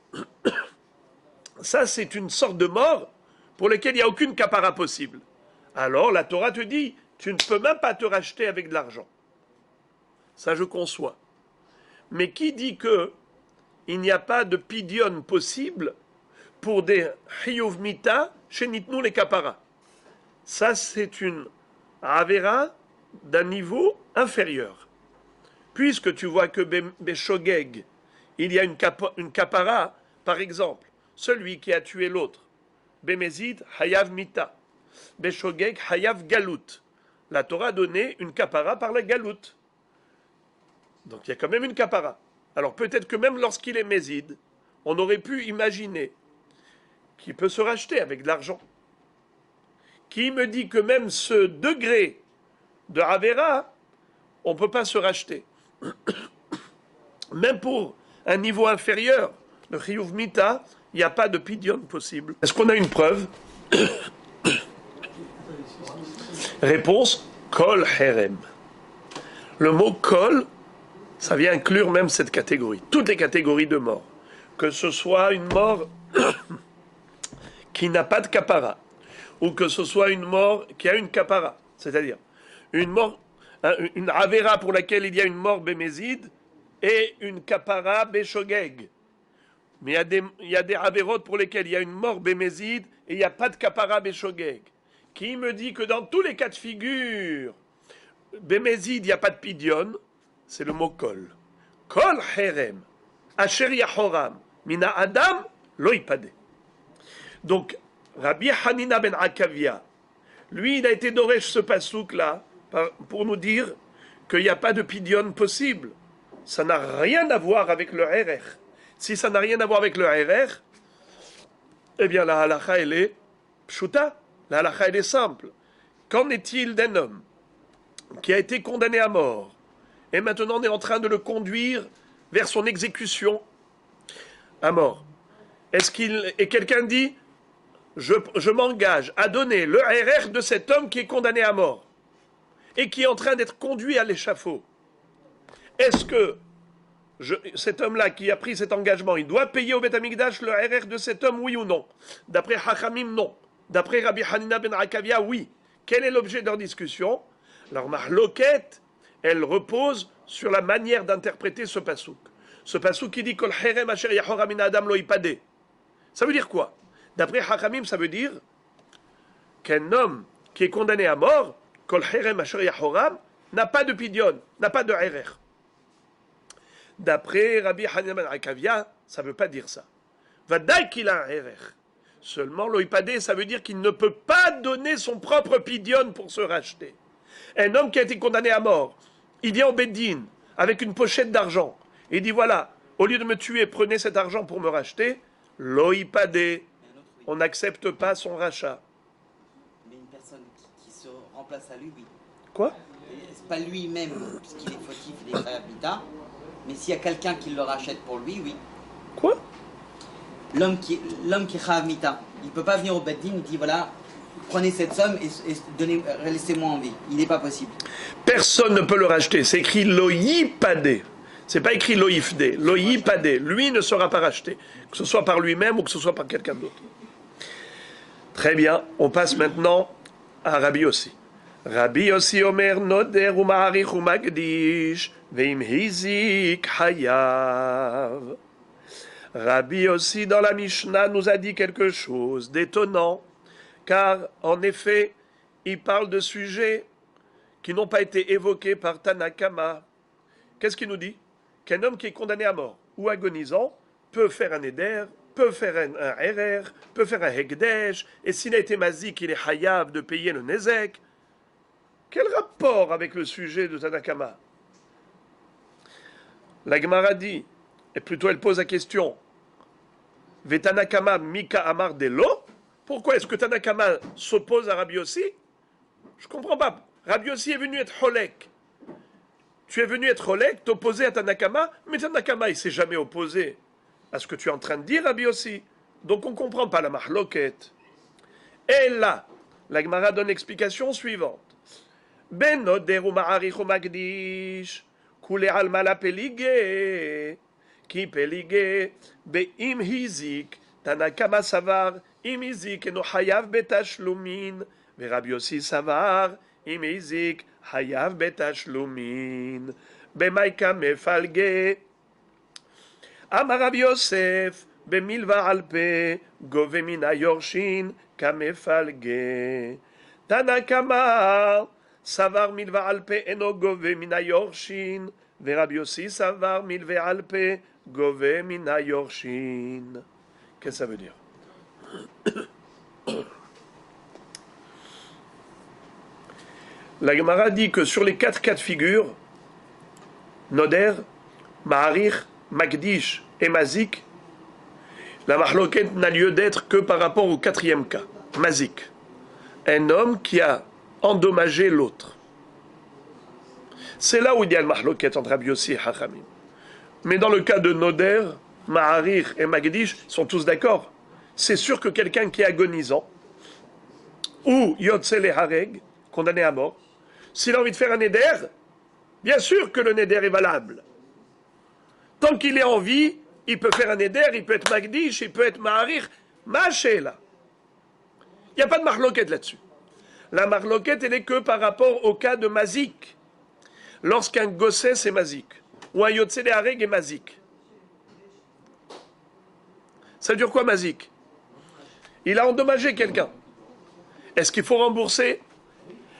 A: Ça, c'est une sorte de mort pour laquelle il n'y a aucune kapara possible. Alors, la Torah te dit, tu ne peux même pas te racheter avec de l'argent. Ça, je conçois. Mais qui dit que il n'y a pas de pidion possible pour des chiyuv mita chez Nitnou les kapara? Ça, c'est une avera d'un niveau inférieur. Puisque tu vois que Beshogeg, il y a une kapara, par exemple, celui qui a tué l'autre. Bemezid, Hayav Mita. Beshogeg, Hayav Galout. La Torah a donné une kapara par la Galout. Donc il y a quand même une kapara. Alors peut-être que même lorsqu'il est Mézid, on aurait pu imaginer qu'il peut se racheter avec de l'argent. Qui me dit que même ce degré de Avera, on ne peut pas se racheter. Même pour un niveau inférieur, le Chiyuv Mita, il n'y a pas de pidion possible. Est-ce qu'on a une preuve? Réponse, Kol Herem. Le mot Kol, ça vient inclure même cette catégorie, toutes les catégories de mort. Que ce soit une mort qui n'a pas de kapara, ou que ce soit une mort qui a une kapara, c'est-à-dire une mort, une avera pour laquelle il y a une mort bémézide et une kapara béshogeg. Mais il y a des avérotes pour lesquelles il y a une mort bémézide et il n'y a pas de kapara béshogeg. Qui me dit que dans tous les cas de figure, bémézide, il n'y a pas de pidion, c'est le mot kol. Kol herem, asher yahoram, mina adam, loïpade. Donc, Rabbi Hanina ben Akavia, lui, il a été doresh ce pasouk-là pour nous dire qu'il n'y a pas de pidion possible. Ça n'a rien à voir avec le RR. Si ça n'a rien à voir avec le RR, eh bien la halakha, elle est pshuta. La halakha, elle est simple. Qu'en est-il d'un homme qui a été condamné à mort et maintenant on est en train de le conduire vers son exécution à mort? Et quelqu'un dit, je m'engage à donner le RR de cet homme qui est condamné à mort et qui est en train d'être conduit à l'échafaud. Est-ce que cet homme-là qui a pris cet engagement, il doit payer au Beth Amikdash le RR de cet homme, oui ou non? D'après Hachamim, non. D'après Rabbi Hanina ben Akavia, oui. Quel est l'objet de leur discussion? Leur mahloket, elle repose sur la manière d'interpréter ce pasouk. Ce pasouk qui dit Kol herem asher yahora min adam lo ipade. Ça veut dire quoi? D'après Hachamim, ça veut dire qu'un homme qui est condamné à mort, Kol herem asher yahoram, n'a pas de pidion, n'a pas de RR. D'après Rabbi Hanina ben Akavia, ça ne veut pas dire ça. Vadaï qu'il a un RR. Seulement, l'oïpadé, ça veut dire qu'il ne peut pas donner son propre pidion pour se racheter. Un homme qui a été condamné à mort, il vient au Beddin avec une pochette d'argent et dit voilà, au lieu de me tuer, prenez cet argent pour me racheter. L'oïpadé, on n'accepte pas son rachat.
B: Mais une personne qui se remplace à lui, oui.
A: Quoi?
B: C'est pas lui-même, puisqu'il est fautif, il est habitat. Mais s'il y a quelqu'un qui le rachète pour lui, oui.
A: Quoi?
B: L'homme qui est Chayav Mita, il ne peut pas venir au Beddin et dire voilà, prenez cette somme et laissez-moi en vie. Il n'est pas possible.
A: Personne ne peut le racheter. C'est écrit loïpadé. C'est pas écrit loïfdé. Loïpadé. Lui ne sera pas racheté. Que ce soit par lui-même ou que ce soit par quelqu'un d'autre. Très bien. On passe maintenant à Rabbi Yossi. Rabbi Yossi Omer Noder ou Ma'arich ou Magdish Veim Hizik Hayav. Rabbi aussi dans la Mishnah nous a dit quelque chose d'étonnant, car en effet, il parle de sujets qui n'ont pas été évoqués par Tanakama. Qu'est-ce qu'il nous dit? Qu'un homme qui est condamné à mort ou agonisant peut faire un éder, peut faire un RR, peut faire un hekdesh, et s'il a été mazik, il est hayav de payer le nezek. Quel rapport avec le sujet de Tanakama? La Gemara dit, et plutôt elle pose la question, Vetanakama Mika Amar Delo? Pourquoi est-ce que Tanakama s'oppose à Rabbi Yossi? Je ne comprends pas. Rabbi Yossi est venu être Holek. Tu es venu être Holek, t'opposer à Tanakama, mais Tanakama, il ne s'est jamais opposé à ce que tu es en train de dire, Rabbi Yossi. Donc on ne comprend pas la mahloket. Et là, la Gemara donne l'explication suivante. Ben oder ou ma'arich ou magdish, kule alma la pelige, ki pelige, be'im hizik, Tanakama savar, im hizik, eno hayav betashlumin, Rabbi Yossi savar, im hizik, hayav betashlumin, bemaika mefalge, Amar Rabbi Yosef, במילווה על פה, גובה מן היורשין כמפלגה. תנא קמא, סבר מילווה על פה אינו גובה מן היורשין, ורבי יוסי סבר מילווה על פה, גובה מן היורשין. Qu'est-ce que ça veut dire? La Gemara dit que sur les 4 cas de figure, Noder, Ma'arich, Magdish et Mazik, la mahloket n'a lieu d'être que par rapport au 4e cas, Mazik, un homme qui a endommagé l'autre. C'est là où il y a le mahloket entre Rabbi Yossi et Hachamim. Mais dans le cas de Noder, Ma'arich et Magdish, sont tous d'accord. C'est sûr que quelqu'un qui est agonisant, ou Yotzele Hareg, condamné à mort, s'il a envie de faire un éder, bien sûr que le néder est valable. Tant qu'il est en vie, il peut faire un éder, il peut être magdish, il peut être ma'arich, mâché là. Il n'y a pas de marloquette là-dessus. La marloquette, elle n'est que par rapport au cas de mazik. Lorsqu'un gossès est mazik, ou un yotzele hareg est mazik. Ça dure quoi mazik? Il a endommagé quelqu'un. Est-ce qu'il faut rembourser?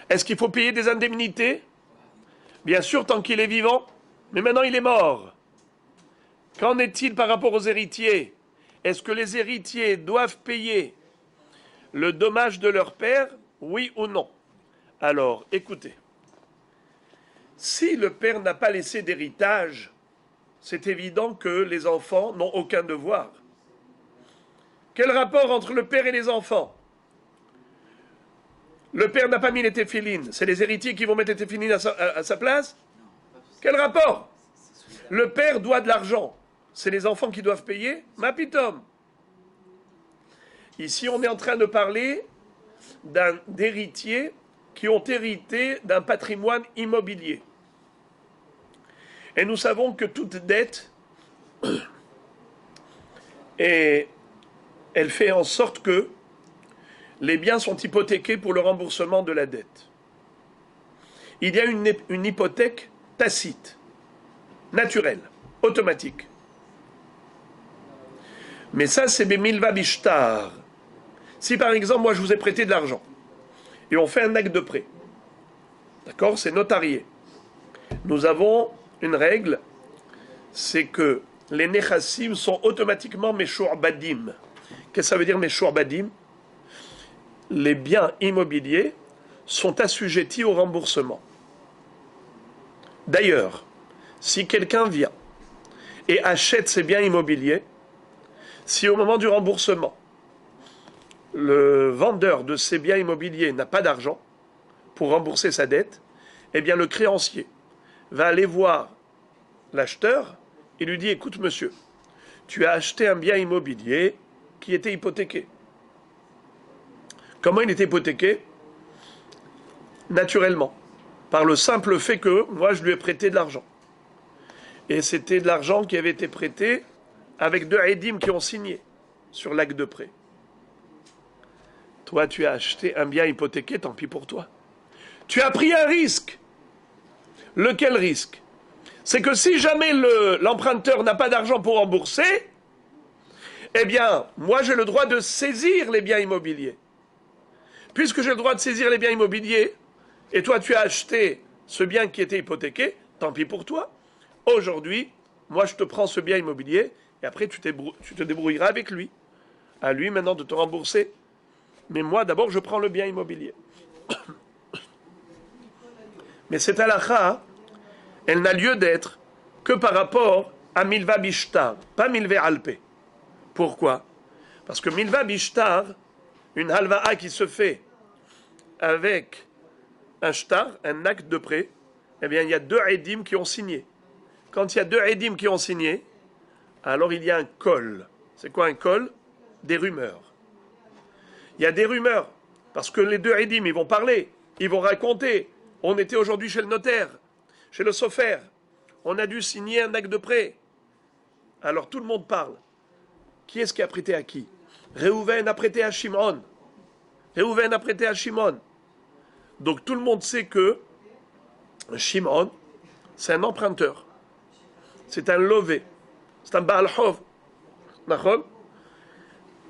A: Est-ce qu'il faut payer des indemnités? Bien sûr, tant qu'il est vivant, mais maintenant il est mort. Qu'en est-il par rapport aux héritiers? Est-ce que les héritiers doivent payer le dommage de leur père, oui ou non? Alors, écoutez. Si le père n'a pas laissé d'héritage, c'est évident que les enfants n'ont aucun devoir. Quel rapport entre le père et les enfants? Le père n'a pas mis les téphilines. C'est les héritiers qui vont mettre les téphilines à sa place? Quel rapport? Le père doit de l'argent. C'est les enfants qui doivent payer? Mapitom. Ici, on est en train de parler d'héritiers qui ont hérité d'un patrimoine immobilier. Et nous savons que toute dette, elle fait en sorte que les biens sont hypothéqués pour le remboursement de la dette. Il y a une hypothèque tacite, naturelle, automatique. Mais ça, c'est Bemilva Bishtar. Si par exemple, moi je vous ai prêté de l'argent, et on fait un acte de prêt, d'accord, c'est notarié. Nous avons une règle, c'est que les nechassim sont automatiquement Meshur Badim. Qu'est-ce que ça veut dire Meshur Badim? Les biens immobiliers sont assujettis au remboursement. D'ailleurs, si quelqu'un vient et achète ses biens immobiliers, si au moment du remboursement, le vendeur de ces biens immobiliers n'a pas d'argent pour rembourser sa dette, eh bien le créancier va aller voir l'acheteur et lui dit « Écoute monsieur, tu as acheté un bien immobilier qui était hypothéqué. » Comment il était hypothéqué? Naturellement, par le simple fait que moi je lui ai prêté de l'argent. Et c'était de l'argent qui avait été prêté avec 2 édim qui ont signé sur l'acte de prêt. Toi, tu as acheté un bien hypothéqué, tant pis pour toi. Tu as pris un risque. Lequel risque? C'est que si jamais l'emprunteur n'a pas d'argent pour rembourser, Eh bien, moi j'ai le droit de saisir les biens immobiliers. Puisque j'ai le droit de saisir les biens immobiliers, et toi tu as acheté ce bien qui était hypothéqué, tant pis pour toi. Aujourd'hui, moi je te prends ce bien immobilier, et après tu te débrouilleras avec lui. À lui maintenant de te rembourser. Mais moi d'abord je prends le bien immobilier. Mais cette halakha, elle n'a lieu d'être que par rapport à Milva Bishtar, pas Milva Alpé. Pourquoi? Parce que Milva Bishtar, une halva'a qui se fait avec un shtar, un acte de prêt, eh bien il y a deux édim qui ont signé. Quand il y a deux édim qui ont signé, alors il y a un col. C'est quoi un col? Des rumeurs. Il y a des rumeurs, parce que les deux édim, ils vont parler, ils vont raconter. On était aujourd'hui chez le notaire, chez le sofer. On a dû signer un acte de prêt. Alors tout le monde parle. Qui est-ce qui a prêté à qui? Réhouven a prêté à Shimon. Réhouven a prêté à Shimon. Donc tout le monde sait que Shimon, c'est un emprunteur. C'est un lové. C'est un Baal Hov. D'accord?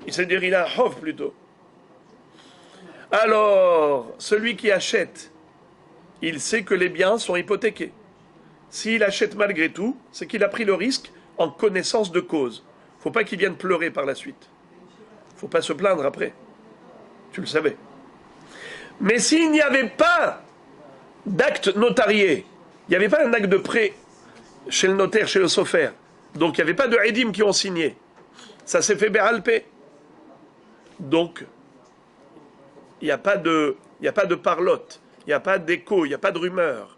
A: Il s'est dit il a un Hov plutôt. Alors, celui qui achète, il sait que les biens sont hypothéqués. S'il achète malgré tout, c'est qu'il a pris le risque en connaissance de cause. Il ne faut pas qu'il vienne pleurer par la suite. Il ne faut pas se plaindre après. Tu le savais. Mais s'il n'y avait pas d'acte notarié, il n'y avait pas un acte de prêt chez le notaire, chez le sofer, donc il n'y avait pas de édim qui ont signé, ça s'est fait béalpé. Donc, il n'y a pas de parlotte, il n'y a pas d'écho, il n'y a pas de rumeur.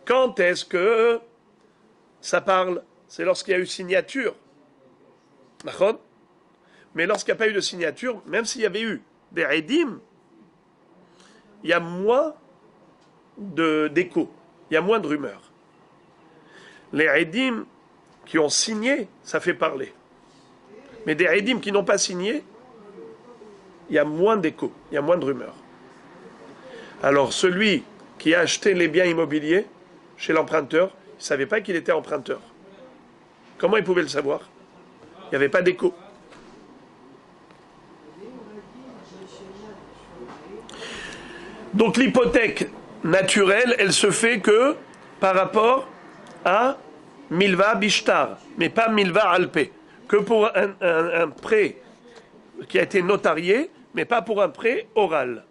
A: Quand est-ce que ça parle? C'est lorsqu'il y a eu signature. D'accord? Mais lorsqu'il n'y a pas eu de signature, même s'il y avait eu des édim, il y a moins d'écho, il y a moins de rumeurs. Les édim qui ont signé, ça fait parler. Mais des édim qui n'ont pas signé, il y a moins d'écho, il y a moins de rumeurs. Alors celui qui a acheté les biens immobiliers chez l'emprunteur, il ne savait pas qu'il était emprunteur. Comment il pouvait le savoir? Il n'y avait pas d'écho. Donc l'hypothèque naturelle, elle se fait que par rapport à Milva Bishtar, mais pas Milva Alpé. Que pour un prêt qui a été notarié, mais pas pour un prêt oral.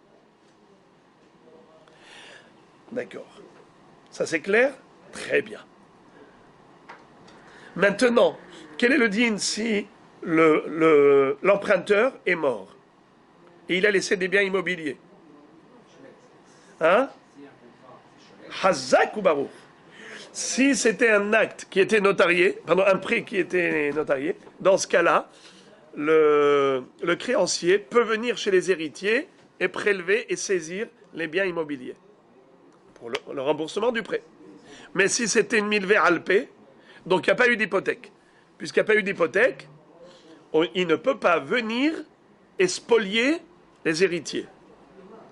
A: D'accord. Ça c'est clair? Très bien. Maintenant, quel est le din si l'emprunteur est mort et il a laissé des biens immobiliers? Hein? Hazak ou Baruch? Si c'était un acte qui était notarié, pardon, un prêt qui était notarié, dans ce cas-là, le créancier peut venir chez les héritiers et prélever et saisir les biens immobiliers pour le remboursement du prêt. Mais si c'était une milvé alpé, donc il n'y a pas eu d'hypothèque. Puisqu'il n'y a pas eu d'hypothèque, il ne peut pas venir et spolier les héritiers.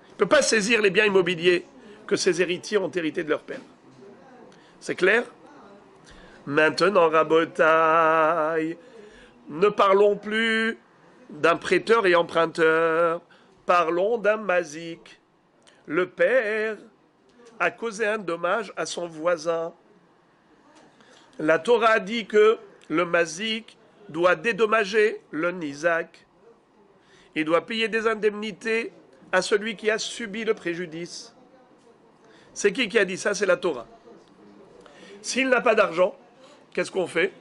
A: Il ne peut pas saisir les biens immobiliers que ses héritiers ont hérités de leur père. C'est clair? Maintenant, Rabotaï, ne parlons plus d'un prêteur et emprunteur, parlons d'un mazik. Le père a causé un dommage à son voisin. La Torah a dit que le mazik doit dédommager le nizak. Il doit payer des indemnités à celui qui a subi le préjudice. C'est qui a dit ça? C'est la Torah. S'il n'a pas d'argent, qu'est-ce qu'on fait?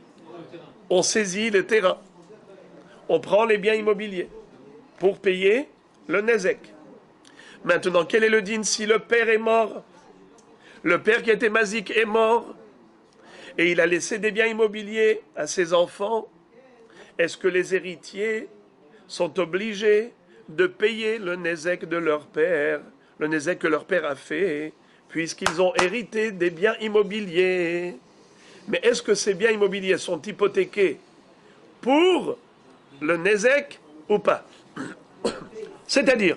A: On saisit les terrains. On prend les biens immobiliers pour payer le nezek. Maintenant, quel est le din si le père est mort? Le père qui a été mazik est mort et il a laissé des biens immobiliers à ses enfants. Est-ce que les héritiers sont obligés de payer le nezek de leur père, le nezek que leur père a fait, puisqu'ils ont hérité des biens immobiliers? Mais est-ce que ces biens immobiliers sont hypothéqués pour le nezek ou pas? C'est-à-dire,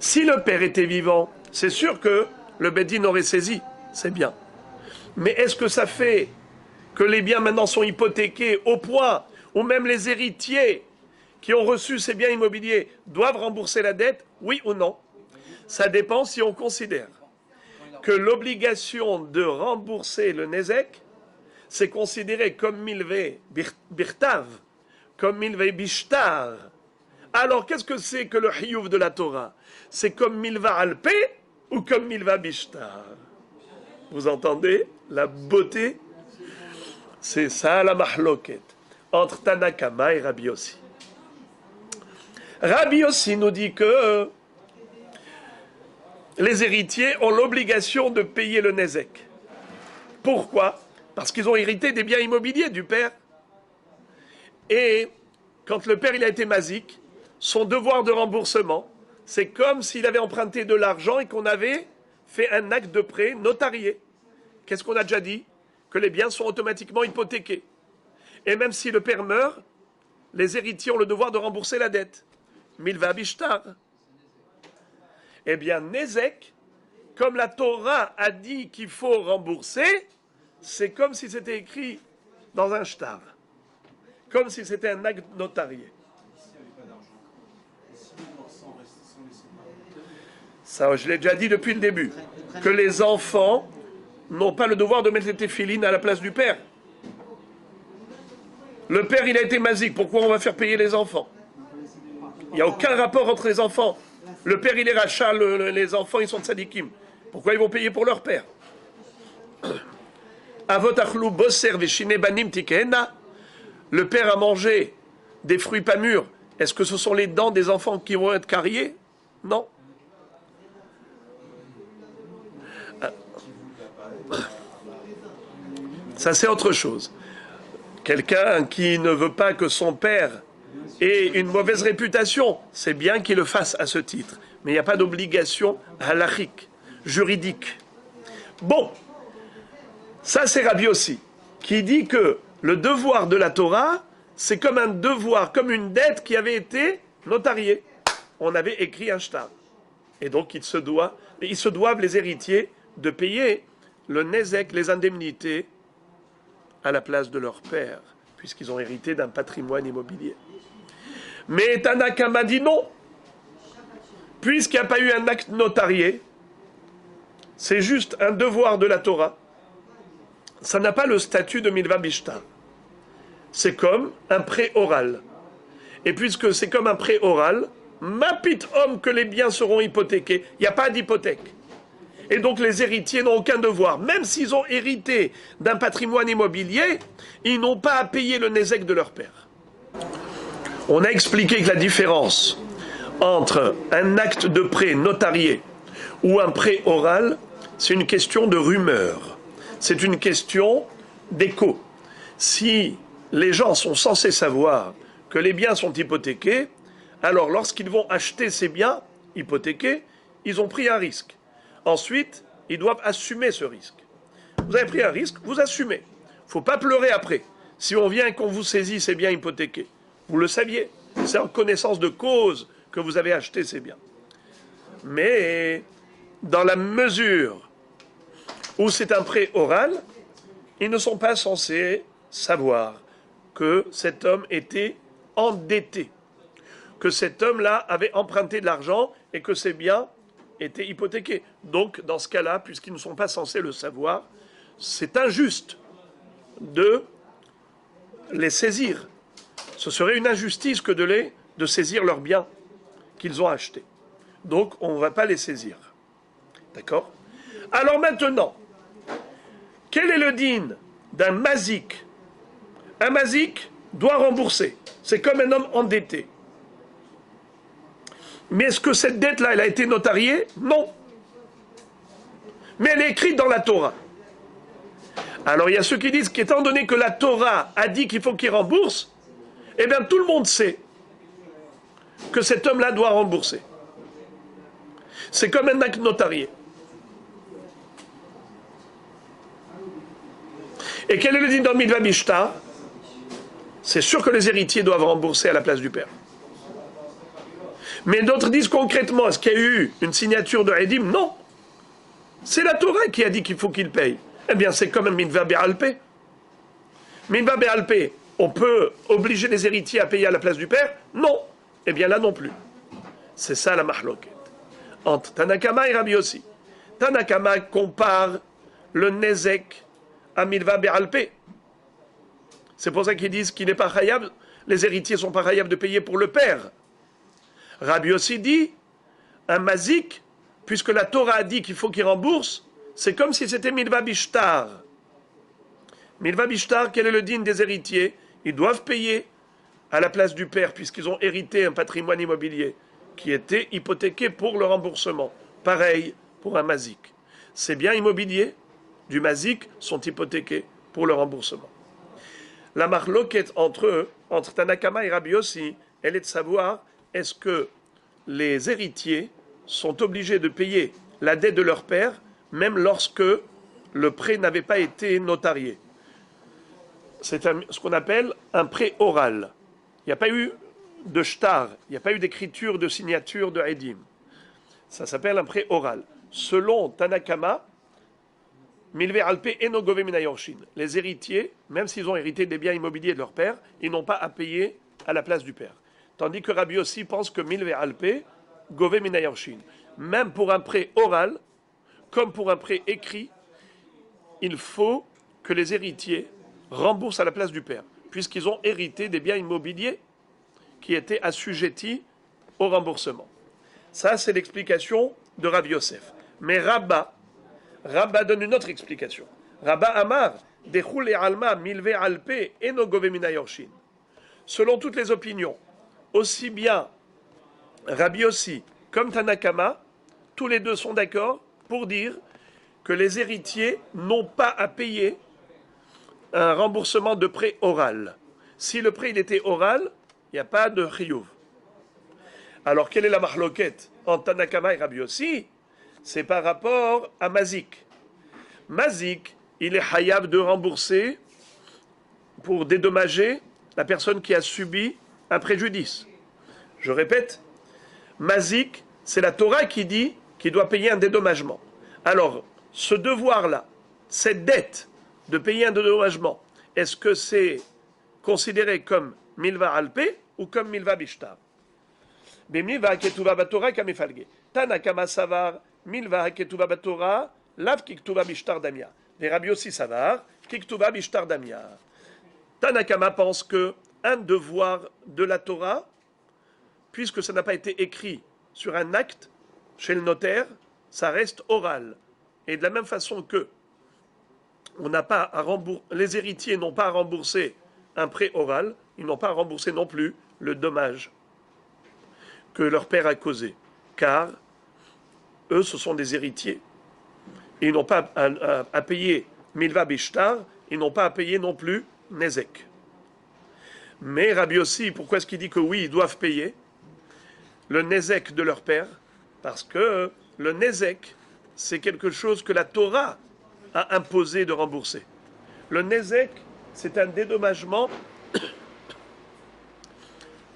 A: si le père était vivant, c'est sûr que le Beddin aurait saisi, c'est bien. Mais est-ce que ça fait que les biens maintenant sont hypothéqués au point ou même les héritiers qui ont reçu ces biens immobiliers doivent rembourser la dette, oui ou non? Ça dépend si on considère que l'obligation de rembourser le nezek, c'est considéré comme milvé birtav, comme milvé bishtar. Alors qu'est-ce que c'est que le hiyuv de la Torah? C'est comme milva alpé ou comme milva bishtar? Vous entendez la beauté? C'est ça la mahloket entre Tanakama et Rabbi Yossi. Rabbi Yossi nous dit que les héritiers ont l'obligation de payer le nezek. Pourquoi? Parce qu'ils ont hérité des biens immobiliers du père. Et quand le père il a été mazik, son devoir de remboursement, c'est comme s'il avait emprunté de l'argent et qu'on avait fait un acte de prêt notarié. Qu'est-ce qu'on a déjà dit? Que les biens sont automatiquement hypothéqués. Et même si le père meurt, les héritiers ont le devoir de rembourser la dette. Milva bishtar. Eh bien, nezek, comme la Torah a dit qu'il faut rembourser, c'est comme si c'était écrit dans un shtar. Comme si c'était un acte notarié. Ça, je l'ai déjà dit depuis le début, que les enfants n'ont pas le devoir de mettre les téphilines à la place du père. Le père, il a été mazik, pourquoi on va faire payer les enfants? Il n'y a aucun rapport entre les enfants. Le père, il est rachat, les enfants, ils sont tzadikim. Pourquoi ils vont payer pour leur père? Avot achlou bosser veshine banim tikehena. Le père a mangé des fruits pas mûrs. Est-ce que ce sont les dents des enfants qui vont être carriées? Non. Ça, c'est autre chose. Quelqu'un qui ne veut pas que son père ait une mauvaise réputation, c'est bien qu'il le fasse à ce titre. Mais il n'y a pas d'obligation halachique, juridique. Bon, ça c'est Rabbi Yossi, qui dit que le devoir de la Torah, c'est comme un devoir, comme une dette qui avait été notariée. On avait écrit un shtar. Et donc ils se doivent les héritiers de payer le nezek, les indemnités, à la place de leur père, puisqu'ils ont hérité d'un patrimoine immobilier. Mais Tanakama dit non, puisqu'il n'y a pas eu un acte notarié, c'est juste un devoir de la Torah, ça n'a pas le statut de milva bishtar. C'est comme un prêt oral. Et puisque c'est comme un prêt oral, mapit homme que les biens seront hypothéqués, il n'y a pas d'hypothèque. Et donc les héritiers n'ont aucun devoir. Même s'ils ont hérité d'un patrimoine immobilier, ils n'ont pas à payer le nezek de leur père. On a expliqué que la différence entre un acte de prêt notarié ou un prêt oral, c'est une question de rumeur. C'est une question d'écho. Si les gens sont censés savoir que les biens sont hypothéqués, alors lorsqu'ils vont acheter ces biens hypothéqués, ils ont pris un risque. Ensuite, ils doivent assumer ce risque. Vous avez pris un risque, vous assumez. Il ne faut pas pleurer après. Si on vient et qu'on vous saisit ces biens hypothéqués, vous le saviez. C'est en connaissance de cause que vous avez acheté ces biens. Mais dans la mesure où c'est un prêt oral, ils ne sont pas censés savoir que cet homme était endetté, que cet homme-là avait emprunté de l'argent et que ses biens étaient hypothéqués. Donc, dans ce cas-là, puisqu'ils ne sont pas censés le savoir, c'est injuste de les saisir. Ce serait une injustice que de saisir leurs biens qu'ils ont achetés. Donc, on ne va pas les saisir. D'accord? Alors maintenant, quel est le din d'un mazik? Un mazik doit rembourser. C'est comme un homme endetté. Mais est-ce que cette dette-là, elle a été notariée? Non. Mais elle est écrite dans la Torah. Alors il y a ceux qui disent qu'étant donné que la Torah a dit qu'il faut qu'il rembourse, eh bien tout le monde sait que cet homme-là doit rembourser. C'est comme un acte notarié. Et quel est le din dans Milva Bishtar? C'est sûr que les héritiers doivent rembourser à la place du père. Mais d'autres disent concrètement, est-ce qu'il y a eu une signature de Edim? Non. C'est la Torah qui a dit qu'il faut qu'il paye. Eh bien, c'est comme un Minva Be'alpé. Minva Be'alpé, on peut obliger les héritiers à payer à la place du père? Non. Eh bien là non plus. C'est ça la mahloket. Entre Tanakama et Rabbi Yossi. Tanakama compare le nezek à milva be'alpé. C'est pour ça qu'ils disent qu'il n'est pas chayav, les héritiers sont pas chayav de payer pour le père. Rabbi Yossi dit, un mazik, puisque la Torah a dit qu'il faut qu'il rembourse, c'est comme si c'était milva bishtar. Milva bishtar, quel est le digne des héritiers? Ils doivent payer à la place du père, puisqu'ils ont hérité un patrimoine immobilier qui était hypothéqué pour le remboursement. Pareil pour un mazik. Ces biens immobiliers du mazik sont hypothéqués pour le remboursement. La marloquette entre eux, entre Tanakama et Rabbi Yossi, elle est de savoir est-ce que les héritiers sont obligés de payer la dette de leur père, même lorsque le prêt n'avait pas été notarié. C'est ce qu'on appelle un prêt oral. Il n'y a pas eu de shtar, il n'y a pas eu d'écriture, de signature de Edim. Ça s'appelle un prêt oral. Selon Tanakama, Milve Alpe et Nogove Minayorshin. Les héritiers, même s'ils ont hérité des biens immobiliers de leur père, ils n'ont pas à payer à la place du père. Tandis que Rabbi Yossi pense que Milve Alpe, Gove Minayorshin. Même pour un prêt oral, comme pour un prêt écrit, il faut que les héritiers remboursent à la place du père, puisqu'ils ont hérité des biens immobiliers qui étaient assujettis au remboursement. Ça, c'est l'explication de Rav Yosef. Mais Rabba donne une autre explication. Rabba Amar, Dechul et Alma, Milve Alpe, et Nogove Minayorshin. Selon toutes les opinions, aussi bien Rabbi Yossi comme Tanakama, tous les deux sont d'accord pour dire que les héritiers n'ont pas à payer un remboursement de prêt oral. Si le prêt il était oral, il n'y a pas de chiyuv. Alors, quelle est la mahloket entre Tanakama et Rabbi Yossi? C'est par rapport à Mazik. Mazik, il est hayav de rembourser pour dédommager la personne qui a subi un préjudice. Je répète, Mazik, c'est la Torah qui dit qu'il doit payer un dédommagement. Alors, ce devoir-là, cette dette de payer un dédommagement, est-ce que c'est considéré comme milva alpe ou comme milva bishtar? Bemilva ketuva batora kamefalge. Tanakama savar milva ketuva batora lav kiktuva bishtar damia. Les Rabbi Yossi savar kiktuva bishtar damia. Tanakama pense que un devoir de la Torah, puisque ça n'a pas été écrit sur un acte chez le notaire, ça reste oral. Et de la même façon que on n'a pas à les héritiers n'ont pas à rembourser un prêt oral, ils n'ont pas à rembourser non plus le dommage que leur père a causé, car eux, ce sont des héritiers. Et ils n'ont pas à payer milva bishtar, ils n'ont pas à payer non plus nezek. Mais Rabbi Yossi, pourquoi est-ce qu'il dit que oui, ils doivent payer le nezek de leur père? Parce que le nezek, c'est quelque chose que la Torah a imposé de rembourser. Le nezek, c'est un dédommagement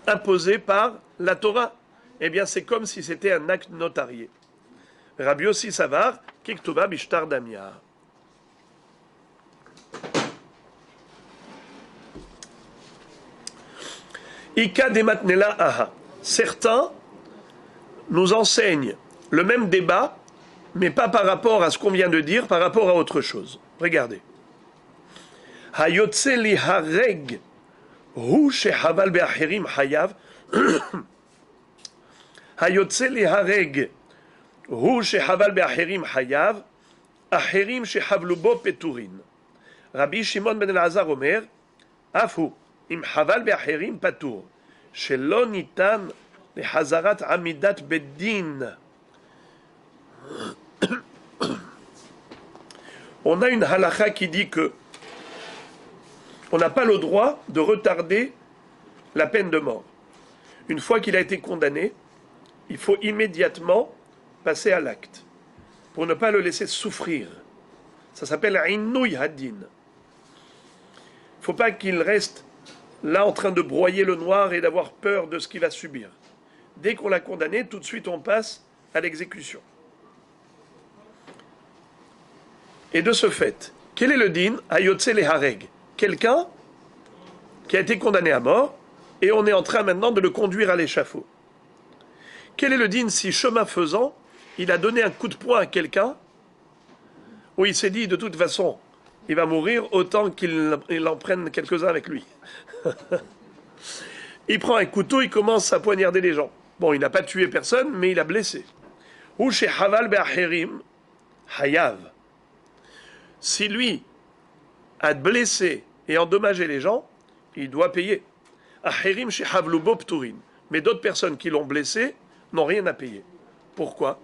A: imposé par la Torah. Eh bien, c'est comme si c'était un acte notarié. Rabbi Yossi savar, kiktuva bishtar damia. Ika dematnela aha. Certains nous enseignent le même débat, mais pas par rapport à ce qu'on vient de dire, par rapport à autre chose. Regardez. Hayotse li hareg hu shehaval be'achirim hayav. Hayotse li hareg hu shehaval be'achirim hayav. Achirim shehavlu bo peturin. Rabbi Shimon ben Elazar omer, afu im haval be'achirim patur. Shelo nitan lehazarat amidat beddin. On a une halakha qui dit que on n'a pas le droit de retarder la peine de mort. Une fois qu'il a été condamné, il faut immédiatement passer à l'acte pour ne pas le laisser souffrir. Ça s'appelle Inouy Hadin. Il ne faut pas qu'il reste là en train de broyer le noir et d'avoir peur de ce qu'il va subir. Dès qu'on l'a condamné, tout de suite on passe à l'exécution. Et de ce fait, quel est le din? Ayotse le hareg. Quelqu'un qui a été condamné à mort, et on est en train maintenant de le conduire à l'échafaud. Quel est le din si, chemin faisant, il a donné un coup de poing à quelqu'un, où il s'est dit, de toute façon, il va mourir, autant qu'il en prenne quelques-uns avec lui. Il prend un couteau, il commence à poignarder les gens. Bon, il n'a pas tué personne, mais il a blessé. Ou chez Haval Be'acherim, Hayav. Si lui a blessé et endommagé les gens, il doit payer. Acherim chez Havlubo Pturin. Mais d'autres personnes qui l'ont blessé n'ont rien à payer. Pourquoi?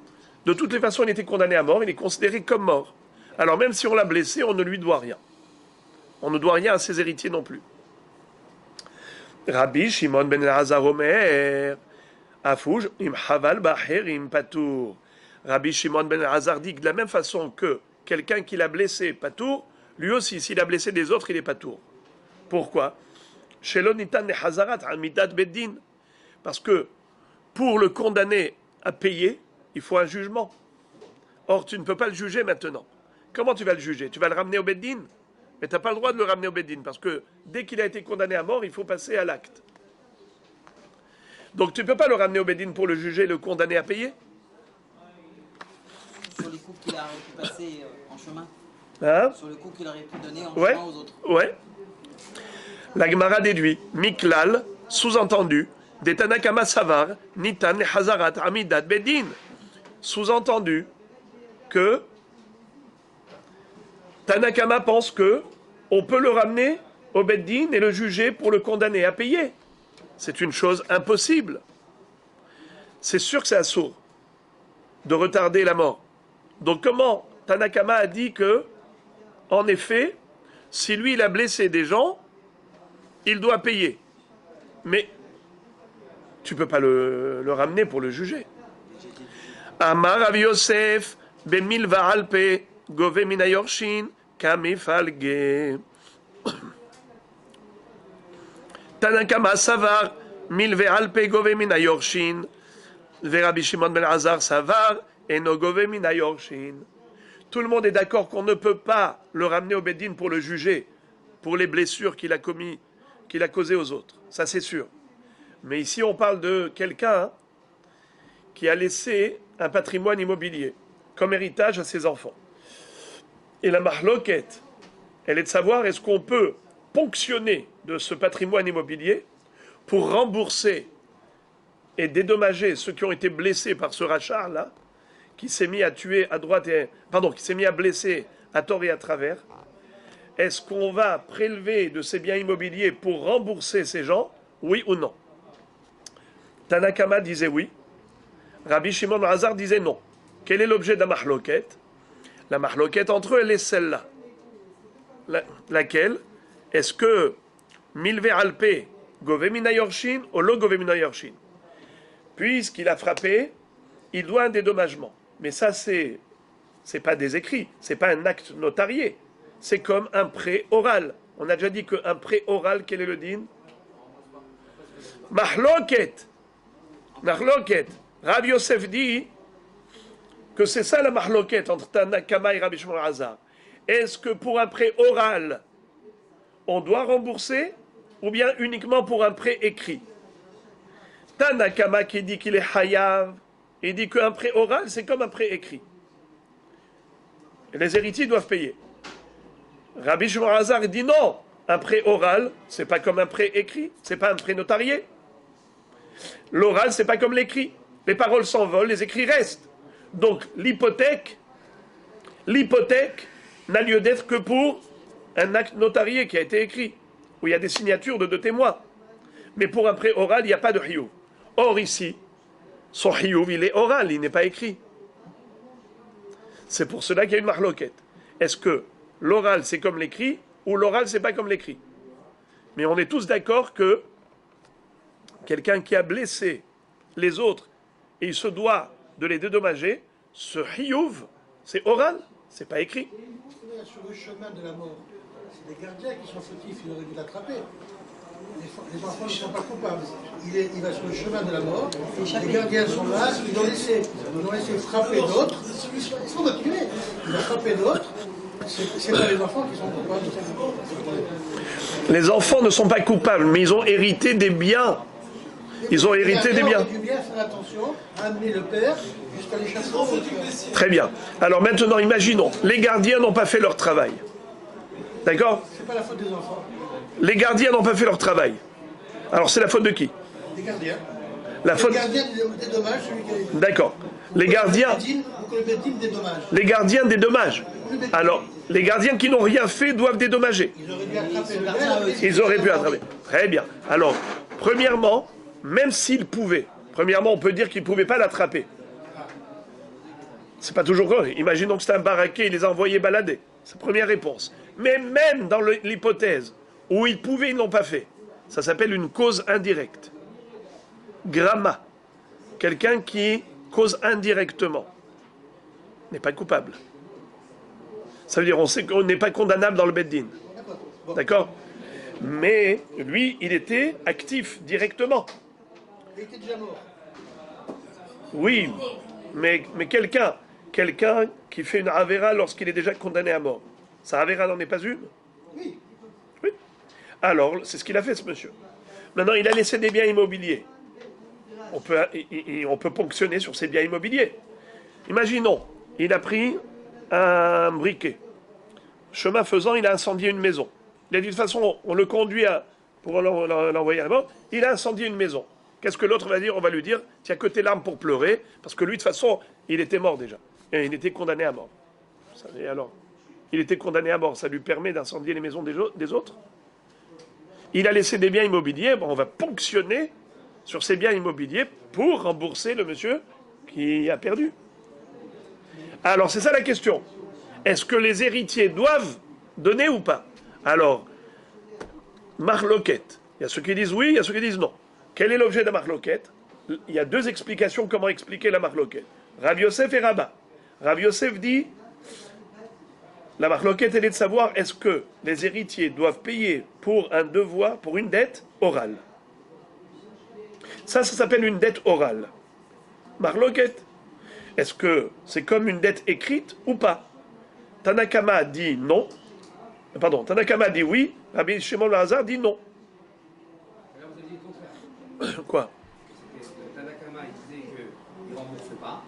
A: De toutes les façons, il était condamné à mort, il est considéré comme mort. Alors même si on l'a blessé, on ne lui doit rien. On ne doit rien à ses héritiers non plus. Rabbi Shimon ben Elazar Omer, Afouj im Haval Baherim Patour. Rabbi Shimon ben Elazar dit que de la même façon que quelqu'un qui l'a blessé Patour, lui aussi, s'il a blessé des autres, il est Patour. Pourquoi? Shelonitan Hazarat Amidat Beddin. Parce que pour le condamner à payer, il faut un jugement. Or, tu ne peux pas le juger maintenant. Comment tu vas le juger? Tu vas le ramener au Beddin? Mais tu n'as pas le droit de le ramener au Beddin, parce que dès qu'il a été condamné à mort, il faut passer à l'acte. Donc tu ne peux pas le ramener au Beddin pour le juger et le condamner à payer?
B: Sur les coups qu'il aurait pu passer en chemin.
A: Hein?
B: Sur le coup qu'il aurait pu donner en chemin aux autres.
A: Ouais. La Gemara déduit, Miklal, sous-entendu, des Tanakama Savar, Nitan Hazarat Amidat Beddin. Sous-entendu que Tanakama pense que on peut le ramener au Beddin et le juger pour le condamner à payer. C'est une chose impossible. C'est sûr que c'est assourd de retarder la mort. Donc comment Tanakama a dit que, en effet, si lui il a blessé des gens, il doit payer. Mais tu ne peux pas le ramener pour le juger. Amar Rav Yosef ben Milva Alpe Gove Mina Yorshin Kamifalge. Tanakama Savar Milve Alpe Gove Mina Yorshin Rabbi Shimon ben Elazar Savar Eno Gove Mina Yorshin. Tout le monde est d'accord qu'on ne peut pas le ramener au Beddin pour le juger pour les blessures qu'il a commis, qu'il a causées aux autres. Ça c'est sûr. Mais ici on parle de quelqu'un qui a laissé un patrimoine immobilier comme héritage à ses enfants. Et la mahloket, elle est de savoir est-ce qu'on peut ponctionner de ce patrimoine immobilier pour rembourser et dédommager ceux qui ont été blessés par ce rachat-là, qui s'est mis à tuer à droite et... Pardon, qui s'est mis à blesser à tort et à travers. Est-ce qu'on va prélever de ces biens immobiliers pour rembourser ces gens, oui ou non? Tanakama disait oui. Rabbi Shimon ben Elazar disait non. Quel est l'objet de la mahloket? La mahloket entre eux, elle est celle-là. Laquelle? Est-ce que Milve Alpe Gove Mina Yorshin ou lo Gove Mina Yorshin? Puisqu'il a frappé, il doit un dédommagement. Mais ça, c'est pas des écrits, c'est pas un acte notarié. C'est comme un prêt oral. On a déjà dit qu'un prêt oral, quel est le din? Mahloket. Mahloket. Rav Yosef dit que c'est ça la mahloket entre Tanakama et Rabbi Shimon ben Elazar. Est-ce que pour un prêt oral, on doit rembourser ou bien uniquement pour un prêt écrit? Tanakama qui dit qu'il est hayav, il dit qu'un prêt oral, c'est comme un prêt écrit. Et les héritiers doivent payer. Rabbi Shimon ben Elazar dit non, un prêt oral, c'est pas comme un prêt écrit, c'est pas un prêt notarié. L'oral, c'est pas comme l'écrit. Les paroles s'envolent, les écrits restent. Donc l'hypothèque n'a lieu d'être que pour un acte notarié qui a été écrit, où il y a des signatures de deux témoins. Mais pour un prêt oral, il n'y a pas de hiyuv. Or ici, son hiyuv, il est oral, il n'est pas écrit. C'est pour cela qu'il y a une mahloket. Est-ce que l'oral, c'est comme l'écrit, ou l'oral, c'est pas comme l'écrit? Mais on est tous d'accord que quelqu'un qui a blessé les autres, et il se doit de les dédommager, ce hiyuv, c'est oral, c'est pas écrit.
C: Sur le chemin de la mort, c'est les gardiens qui sont fautifs, ils auraient dû l'attraper. Les enfants ne sont pas coupables. Il va sur le chemin de la mort, les gardiens sont là, ils ont laissé frapper d'autres, ils sont tués. Il a frappé d'autres, C'est pas les enfants qui sont coupables.
A: Les enfants ne sont pas coupables, mais ils ont hérité des biens. Ils ont hérité des biens.
C: Il aurait dû bien faire attention à amener le père jusqu'à l'échafaud.
A: Très bien. Alors maintenant, imaginons, les gardiens n'ont pas fait leur travail. D'accord?
C: C'est pas la faute des enfants.
A: Les gardiens n'ont pas fait leur travail. Alors c'est la faute de qui?
C: Des gardiens.
A: La faute...
C: Le gardien des dommages, celui qui a été.
A: D'accord. Les gardiens...
C: Vous que le Beddin des dommages.
A: Les gardiens dédommagent. Alors, les gardiens qui n'ont rien fait doivent dédommager.
C: Ils auraient dû attraper le père.
A: Ils auraient pu attraper. Très bien. Alors, premièrement, même s'ils pouvaient, premièrement, on peut dire qu'ils ne pouvaient pas l'attraper. C'est pas toujours vrai. Imaginons que c'est un baraquet, il les a envoyés balader. C'est la première réponse. Mais même dans l'hypothèse où ils pouvaient, ils ne l'ont pas fait. Ça s'appelle une cause indirecte. Gramma. Quelqu'un qui cause indirectement n'est pas coupable. Ça veut dire on sait qu'on n'est pas condamnable dans le Beddin. D'accord? Mais lui, il était actif directement.
C: Il était déjà mort.
A: Oui, mais quelqu'un qui fait une avéra lorsqu'il est déjà condamné à mort, sa avéra n'en est pas une?
C: Oui.
A: Oui. Alors, c'est ce qu'il a fait, ce monsieur. Maintenant, il a laissé des biens immobiliers. On peut ponctionner sur ces biens immobiliers. Imaginons, il a pris un briquet. Chemin faisant, il a incendié une maison. Il a dit de toute façon, on le conduit pour l'envoyer à la mort. Il a incendié une maison. Qu'est-ce que l'autre va dire? On va lui dire, tu as que tes larmes pour pleurer, parce que lui, de toute façon, il était mort déjà. Et il était condamné à mort. Et alors, il était condamné à mort. Ça lui permet d'incendier les maisons des autres. Il a laissé des biens immobiliers. Bon, on va ponctionner sur ces biens immobiliers pour rembourser le monsieur qui a perdu. Alors, c'est ça la question. Est-ce que les héritiers doivent donner ou pas? Alors, marloquette. Il y a ceux qui disent oui, il y a ceux qui disent non. Quel est l'objet de la marloquette? Il y a deux explications comment expliquer la marloquette. Rav Yosef et Rabat. Rav Yosef dit, la marloquette, elle est de savoir est-ce que les héritiers doivent payer pour un devoir, pour une dette orale. Ça s'appelle une dette orale. Marloquette. Est-ce que c'est comme une dette écrite ou pas? Tanakama dit non. Pardon, Tanakama dit oui. Rabbi Shimon Lazar dit non.
D: Là, vous avez dit le contraire.
A: Quoi?
D: Tanakama, il disait qu'il ne rembourse pas.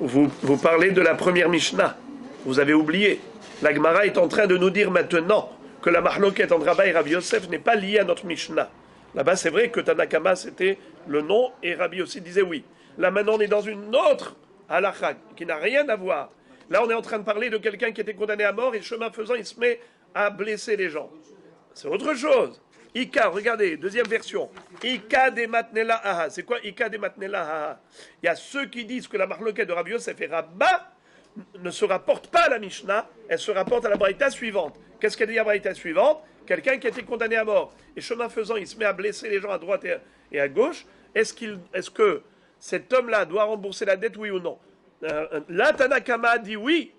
A: Vous parlez de la première Mishnah. Vous avez oublié. La Gemara est en train de nous dire maintenant que la marloquette entre Rabba et Rabbi Yosef n'est pas liée à notre Mishnah. Là-bas, c'est vrai que Tanakama, c'était le nom, et Rabbi aussi disait oui. Là, maintenant, on est dans une autre halakha qui n'a rien à voir. Là, on est en train de parler de quelqu'un qui était condamné à mort, et chemin faisant, il se met à blesser les gens. C'est autre chose. Ika, regardez, deuxième version. Ika de matnela aha. C'est quoi Ika de matnela aha? Il y a ceux qui disent que la marloquette de Rabbi Yosef et Rabba ne se rapporte pas à la Mishnah, elle se rapporte à la braïta suivante. Qu'est-ce qu'elle dit la braïta suivante? Quelqu'un qui a été condamné à mort, et chemin faisant, il se met à blesser les gens à droite et à gauche. Est-ce que cet homme-là doit rembourser la dette, oui ou non? Là, Tanakama dit oui,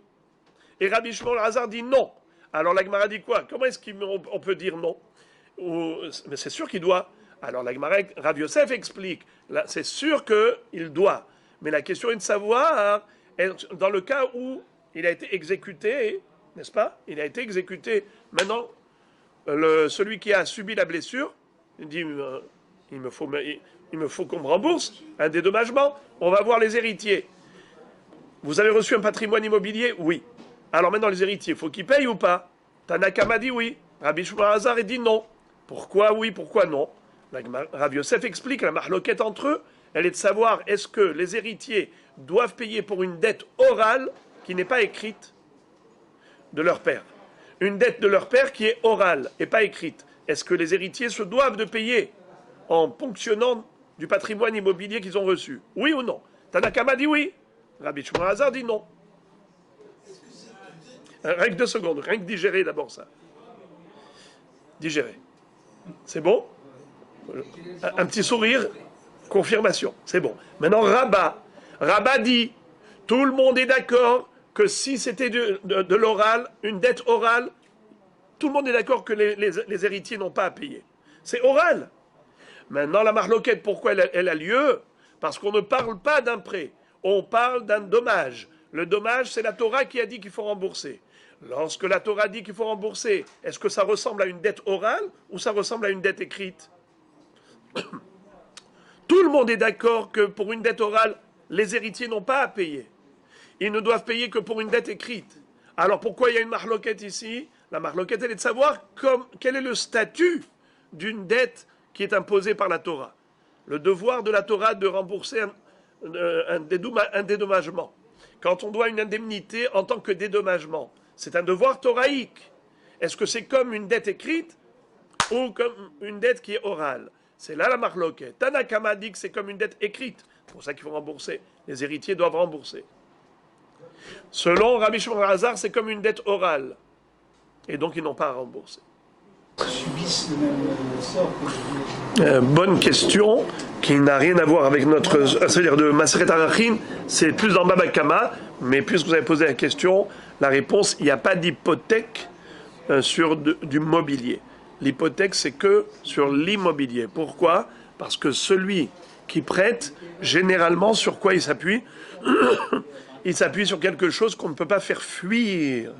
A: et Rabbi Shimon Lazar dit non. Alors la Gemara dit quoi? Comment est-ce qu'on peut dire non? Mais c'est sûr qu'il doit. Alors la Gemara, Rav Yosef explique, c'est sûr qu'il doit. Mais la question est de savoir, dans le cas où il a été exécuté, n'est-ce pas? Il a été exécuté. Maintenant, celui qui a subi la blessure, il dit, il me faut qu'on me rembourse un dédommagement. On va voir les héritiers. Vous avez reçu un patrimoine immobilier? Oui. Alors maintenant, les héritiers, il faut qu'ils payent ou pas? Tanakama dit oui. Rabbi Shimon Lazar dit non. Pourquoi oui, pourquoi non? Rav Yosef explique la marloquette entre eux. Elle est de savoir est-ce que les héritiers doivent payer pour une dette orale qui n'est pas écrite de leur père. Une dette de leur père qui est orale et pas écrite. Est-ce que les héritiers se doivent de payer en ponctionnant du patrimoine immobilier qu'ils ont reçu? Oui ou non? Tanakama dit oui. Rabbi Shimon Lazar dit non. Rien que 2 secondes, rien que digérer d'abord ça. Digérer. C'est bon? Un petit sourire, confirmation, c'est bon. Maintenant, Rabat dit, tout le monde est d'accord que si c'était de l'oral, une dette orale, tout le monde est d'accord que les héritiers n'ont pas à payer. C'est oral. Maintenant, la marloquette, pourquoi elle a lieu? Parce qu'on ne parle pas d'un prêt, on parle d'un dommage. Le dommage, c'est la Torah qui a dit qu'il faut rembourser. Lorsque la Torah dit qu'il faut rembourser, est-ce que ça ressemble à une dette orale ou ça ressemble à une dette écrite? Tout le monde est d'accord que pour une dette orale, les héritiers n'ont pas à payer. Ils ne doivent payer que pour une dette écrite. Alors pourquoi il y a une marloquette ici? La marloquette, elle est de savoir quel est le statut d'une dette qui est imposée par la Torah. Le devoir de la Torah de rembourser un dédommagement. Quand on doit une indemnité en tant que dédommagement, c'est un devoir toraïque. Est-ce que c'est comme une dette écrite ou comme une dette qui est orale? C'est là la marloquette. Tanakama dit que c'est comme une dette écrite. C'est pour ça qu'il faut rembourser. Les héritiers doivent rembourser. Selon Rabbi Shimon bar Elazar, c'est comme une dette orale. Et donc ils n'ont pas à rembourser.
C: Subissent le même sort que
A: Bonne question, qui n'a rien à voir avec notre... C'est-à-dire de Maseret Arachin, c'est plus dans Baba Kama, mais puisque vous avez posé la question, la réponse, il n'y a pas d'hypothèque sur du mobilier. L'hypothèque, c'est que sur l'immobilier. Pourquoi? Parce que celui qui prête, généralement, sur quoi il s'appuie? Il s'appuie sur quelque chose qu'on ne peut pas faire fuir,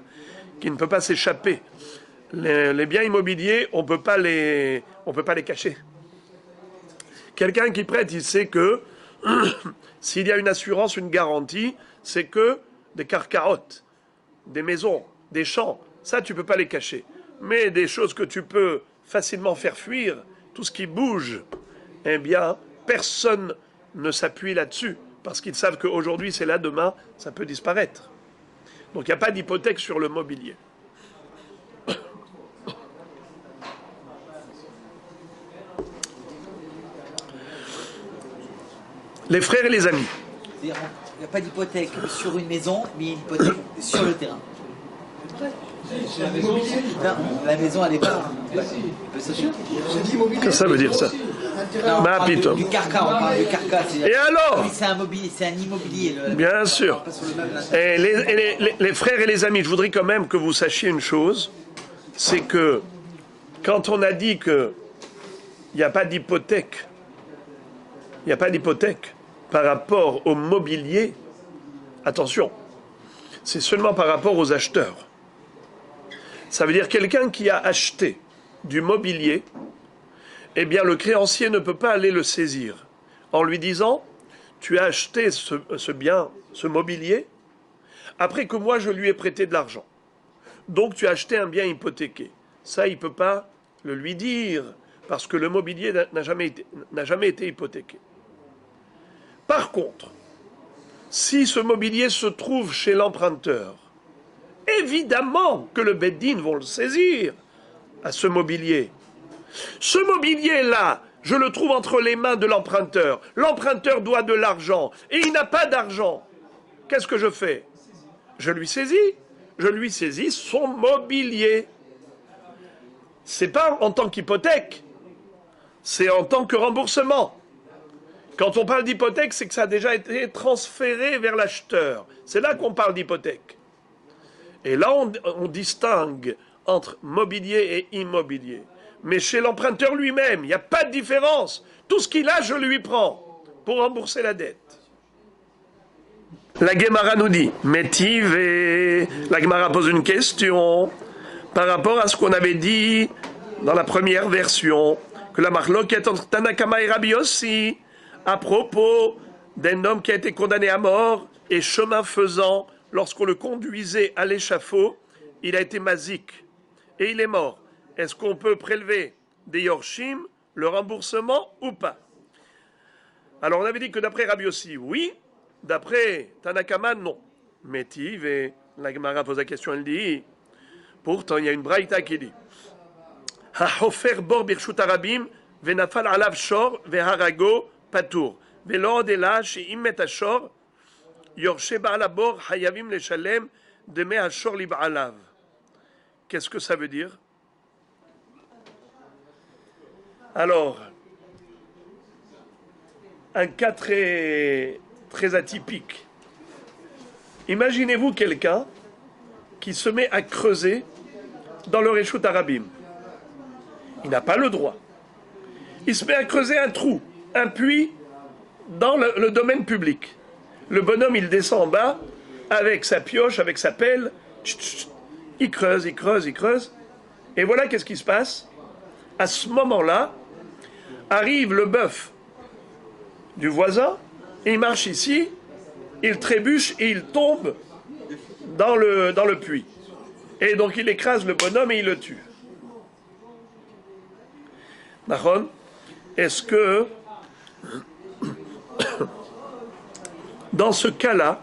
A: qui ne peut pas s'échapper. Les biens immobiliers, on peut pas les cacher. Quelqu'un qui prête, il sait que s'il y a une assurance, une garantie, c'est que des carcarottes, des maisons, des champs, ça tu peux pas les cacher. Mais des choses que tu peux facilement faire fuir, tout ce qui bouge, eh bien, personne ne s'appuie là-dessus, parce qu'ils savent qu'aujourd'hui c'est là, demain, ça peut disparaître. Donc il n'y a pas d'hypothèque sur le mobilier. Les frères et les amis.
B: C'est-à-dire, il n'y a pas d'hypothèque sur une maison, mais une hypothèque sur le terrain.
C: c'est un immobilier.
B: Non, la maison, elle est pas.
C: C'est l'immobilier.
A: Qu'est-ce que ça veut dire ça?
B: Non, on
A: Bah,
B: parle
A: putain.
B: du carca, on parle du carca.
A: Et alors?
B: Oui, c'est un mobilier, c'est un immobilier.
A: Bien sûr.
B: Pas sur le meuble, là.
A: Et les frères et les amis, je voudrais quand même que vous sachiez une chose, c'est que quand on a dit qu'il n'y a pas d'hypothèque, par rapport au mobilier, attention, c'est seulement par rapport aux acheteurs. Ça veut dire quelqu'un qui a acheté du mobilier, eh bien le créancier ne peut pas aller le saisir en lui disant « tu as acheté ce bien, ce mobilier, après que moi je lui ai prêté de l'argent. Donc tu as acheté un bien hypothéqué. » Ça, il ne peut pas le lui dire parce que le mobilier n'a jamais été hypothéqué. Par contre, si ce mobilier se trouve chez l'emprunteur, évidemment que le Beddin vont le saisir à ce mobilier. Ce mobilier-là, je le trouve entre les mains de l'emprunteur. L'emprunteur doit de l'argent et il n'a pas d'argent. Qu'est-ce que je fais? Je lui saisis son mobilier. C'est pas en tant qu'hypothèque, c'est en tant que remboursement. Quand on parle d'hypothèque, c'est que ça a déjà été transféré vers l'acheteur. C'est là qu'on parle d'hypothèque. Et là, on distingue entre mobilier et immobilier. Mais chez l'emprunteur lui-même, il n'y a pas de différence. Tout ce qu'il a, je lui prends pour rembourser la dette. La Gemara nous dit, Métive, la Gemara pose une question par rapport à ce qu'on avait dit dans la première version, que la marloquette entre Tanakama et Rabbi Yossi, à propos d'un homme qui a été condamné à mort et chemin faisant, lorsqu'on le conduisait à l'échafaud, il a été mazik et il est mort. Est-ce qu'on peut prélever des yorshim, le remboursement ou pas? Alors on avait dit que d'après Rabbi Yossi, oui, d'après Tanakama, non. Métive, et la Gemara pose la question, elle dit, pourtant il y a une braïta qui dit, Ha-hofer bor birshut harabim, venafal alav shor, veharago, patour. Velo odela, she'im met ashor, yorshe ba'alabor, hayavim leshalem, deme ashor li ba'alav. Qu'est-ce que ça veut dire? Alors, un cas très atypique. Imaginez-vous quelqu'un qui se met à creuser dans le Reshut Harabim. Il n'a pas le droit. Il se met à creuser un trou, un puits dans le domaine public. Le bonhomme, il descend en bas avec sa pioche, avec sa pelle, il creuse, il creuse, il creuse. Et voilà qu'est-ce qui se passe. À ce moment-là, arrive le bœuf du voisin, il marche ici, il trébuche et il tombe dans le puits. Et donc il écrase le bonhomme et il le tue. Nahon, est-ce que dans ce cas-là,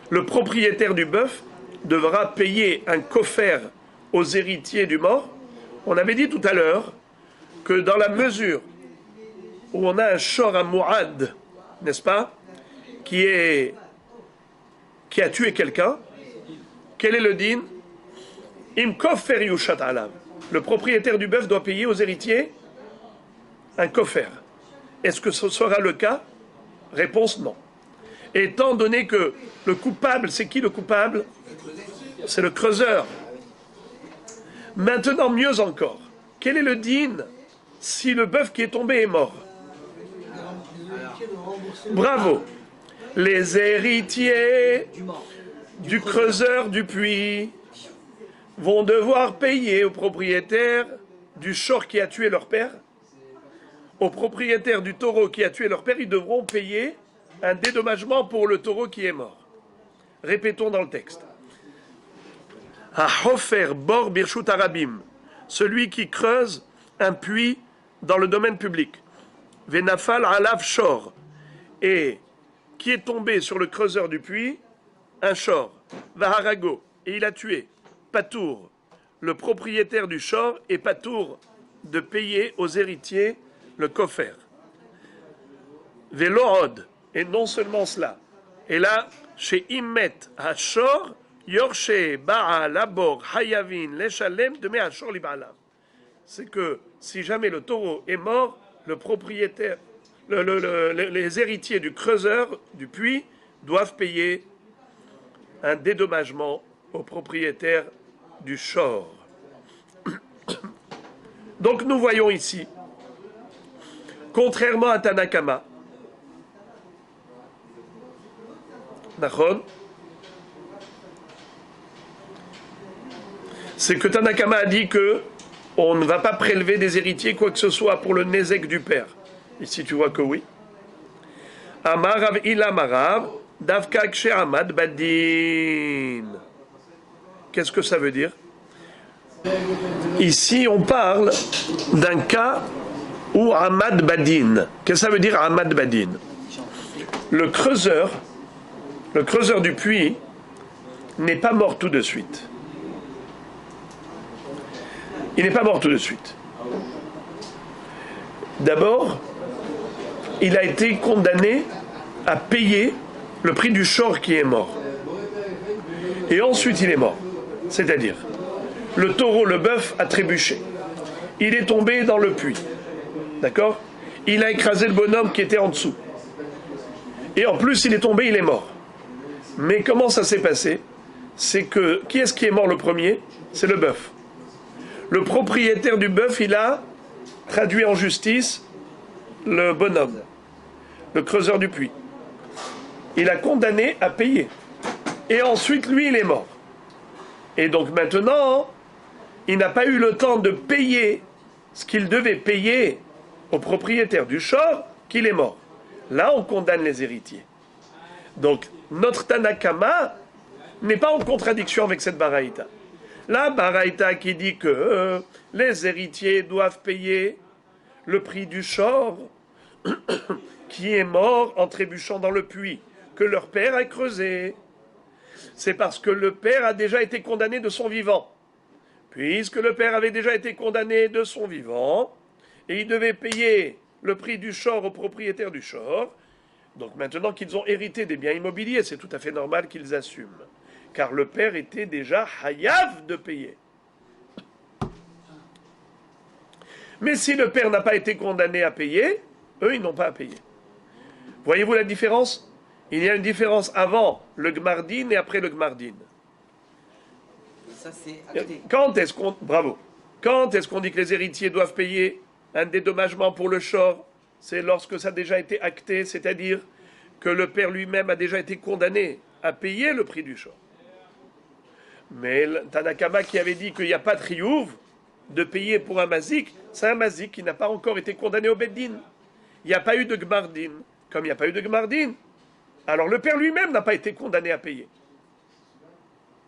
A: le propriétaire du bœuf devra payer un coffert aux héritiers du mort? On avait dit tout à l'heure que dans la mesure où on a un shor à Mouad, n'est-ce pas, qui a tué quelqu'un, quel est le din? Im kofer yushat alav. Le propriétaire du bœuf doit payer aux héritiers un coffert. Est-ce que ce sera le cas? Réponse non. Étant donné que le coupable, c'est qui le coupable? C'est le creuseur. Maintenant, mieux encore, quel est le din si le bœuf qui est tombé est mort? Bravo. Les héritiers du creuseur du puits vont devoir payer au propriétaire du shor qui a tué leur père, au propriétaire du taureau qui a tué leur père, ils devront payer un dédommagement pour le taureau qui est mort. Répétons dans le texte. Ha-hofer bor birshut arabim, celui qui creuse un puits dans le domaine public. Venafal alav shor, et qui est tombé sur le creuseur du puits, un shor, vaharago, et il a tué. Patour, le propriétaire du shor est patour de payer aux héritiers le coffert. Velood, et non seulement cela. Et là, chez Immet Hashor, Yorshe Baal Abor Hayavin Leshalem de Hashor Libalav. C'est que si jamais le taureau est mort, le propriétaire, les héritiers du creuseur du puits doivent payer un dédommagement au propriétaire du shor. Donc nous voyons ici, contrairement à Tanakama, c'est que Tanakama a dit que on ne va pas prélever des héritiers quoi que ce soit pour le nézek du père. Ici tu vois que oui. Amarav ilamarav davka kshe'amad badin. Qu'est-ce que ça veut dire? Ici on parle d'un cas où Amad Badin. Qu'est-ce que ça veut dire Amad Badin? Le creuseur du puits n'est pas mort tout de suite. Il n'est pas mort tout de suite. D'abord, il a été condamné à payer le prix du shor qui est mort. Et ensuite, il est mort. C'est-à-dire, le taureau, le bœuf, a trébuché. Il est tombé dans le puits. D'accord? Il a écrasé le bonhomme qui était en dessous. Et en plus, il est tombé, il est mort. Mais comment ça s'est passé? C'est que, qui est-ce qui est mort le premier? C'est le bœuf. Le propriétaire du bœuf, il a traduit en justice le bonhomme, le creuseur du puits. Il a condamné à payer. Et ensuite, lui, il est mort. Et donc maintenant, il n'a pas eu le temps de payer ce qu'il devait payer au propriétaire du shor, qu'il est mort. Là, on condamne les héritiers. Donc, notre Tanakama n'est pas en contradiction avec cette baraïta. La baraïta qui dit que les héritiers doivent payer le prix du shor qui est mort en trébuchant dans le puits que leur père a creusé. C'est parce que le père a déjà été condamné de son vivant. Puisque le père avait déjà été condamné de son vivant, et il devait payer le prix du shor au propriétaire du shor, donc maintenant qu'ils ont hérité des biens immobiliers, c'est tout à fait normal qu'ils assument. Car le père était déjà hayav de payer. Mais si le père n'a pas été condamné à payer, eux, ils n'ont pas à payer. Voyez-vous la différence? Il y a une différence avant le Gmardin et après le Gmardin.
B: Ça, c'est acté.
A: Quand est-ce qu'on dit que les héritiers doivent payer un dédommagement pour le shor? C'est lorsque ça a déjà été acté, c'est-à-dire que le père lui-même a déjà été condamné à payer le prix du shor. Mais le Tanakama qui avait dit qu'il n'y a pas de chiyuv de payer pour un mazik, c'est un mazik qui n'a pas encore été condamné au beddin. Il n'y a pas eu de gmardin. Comme il n'y a pas eu de gmardin, alors le père lui-même n'a pas été condamné à payer.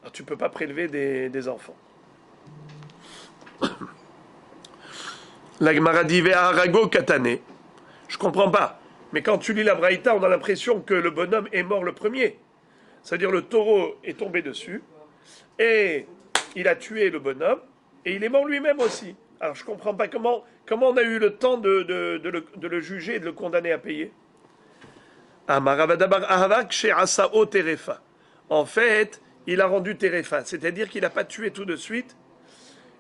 A: Alors tu ne peux pas prélever des enfants. La Gemara dit Ve'arago katane. Je comprends pas. Mais quand tu lis la Braïta, on a l'impression que le bonhomme est mort le premier. C'est-à-dire le taureau est tombé dessus et il a tué le bonhomme et il est mort lui-même aussi. Alors je comprends pas comment on a eu le temps de le juger et de le condamner à payer. En fait, il a rendu terefa, c'est-à-dire qu'il n'a pas tué tout de suite.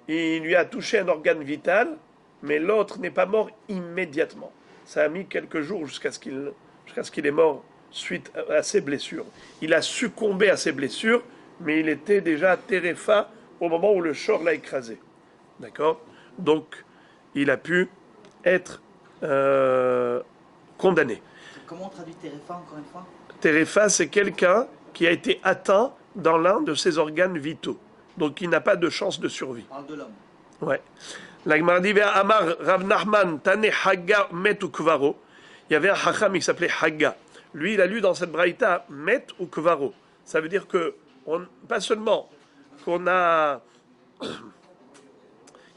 A: Il lui a touché un organe vital, mais l'autre n'est pas mort immédiatement. Ça a mis quelques jours jusqu'à ce qu'il est mort suite à ses blessures. Il a succombé à ses blessures, mais il était déjà terefa au moment où le shor l'a écrasé. D'accord ? Donc, il a pu être condamné.
B: Comment on traduit terefa encore une fois?
A: Terefa, c'est quelqu'un qui a été atteint dans l'un de ses organes vitaux. Donc, il n'a pas de chance de survie.
B: On parle de l'homme.
A: Ouais. La Gemara dit Amar Rav Nachman Tane Hagga Met ou Kvaro. Il y avait un Hacham qui s'appelait Hagga. Lui, il a lu dans cette braïta Met ou Kvaro. Ça veut dire que pas seulement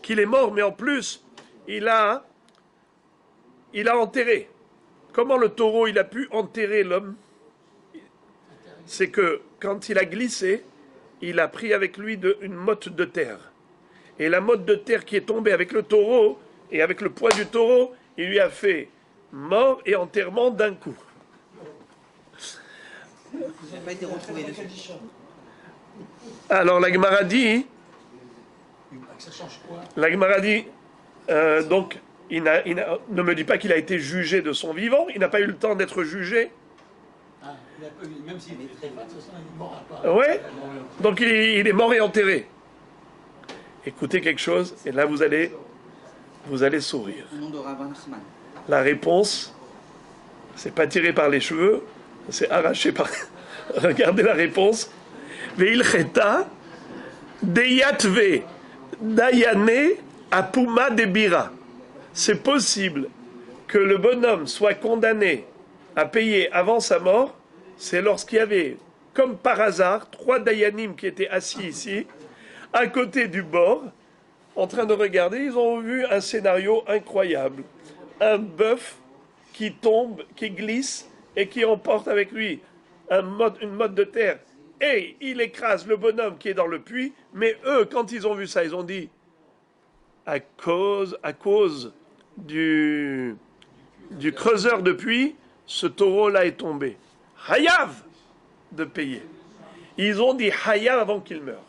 A: qu'il est mort, mais en plus il a enterré. Comment le taureau il a pu enterrer l'homme? C'est que quand il a glissé, il a pris avec lui une motte de terre. Et la motte de terre qui est tombée avec le taureau, et avec le poids du taureau, il lui a fait mort et enterrement d'un coup.
B: Ça n'a pas été retrouvé dessus.
A: Alors la Gemara dit, donc, ne me dit pas qu'il a été jugé de son vivant, il n'a pas eu le temps d'être jugé.
C: Même s'il est très fat, de toute façon, il est mort à part.
A: Ouais. Donc il est mort et enterré. Écoutez quelque chose, et là vous allez sourire.
B: Au nom de Rav Nachman.
A: La réponse, c'est pas tiré par les cheveux, c'est arraché par. Regardez la réponse. Veilcheta deyatve dayane apuma debira. C'est possible que le bonhomme soit condamné à payer avant sa mort. C'est lorsqu'il y avait, comme par hasard, 3 dayanim qui étaient assis ici, à côté du bord, en train de regarder. Ils ont vu un scénario incroyable. Un bœuf qui tombe, qui glisse et qui emporte avec lui une motte de terre. Et il écrase le bonhomme qui est dans le puits. Mais eux, quand ils ont vu ça, ils ont dit, à cause du creuseur de puits, ce taureau-là est tombé. Hayav de payer. Ils ont dit Hayav avant qu'il meure.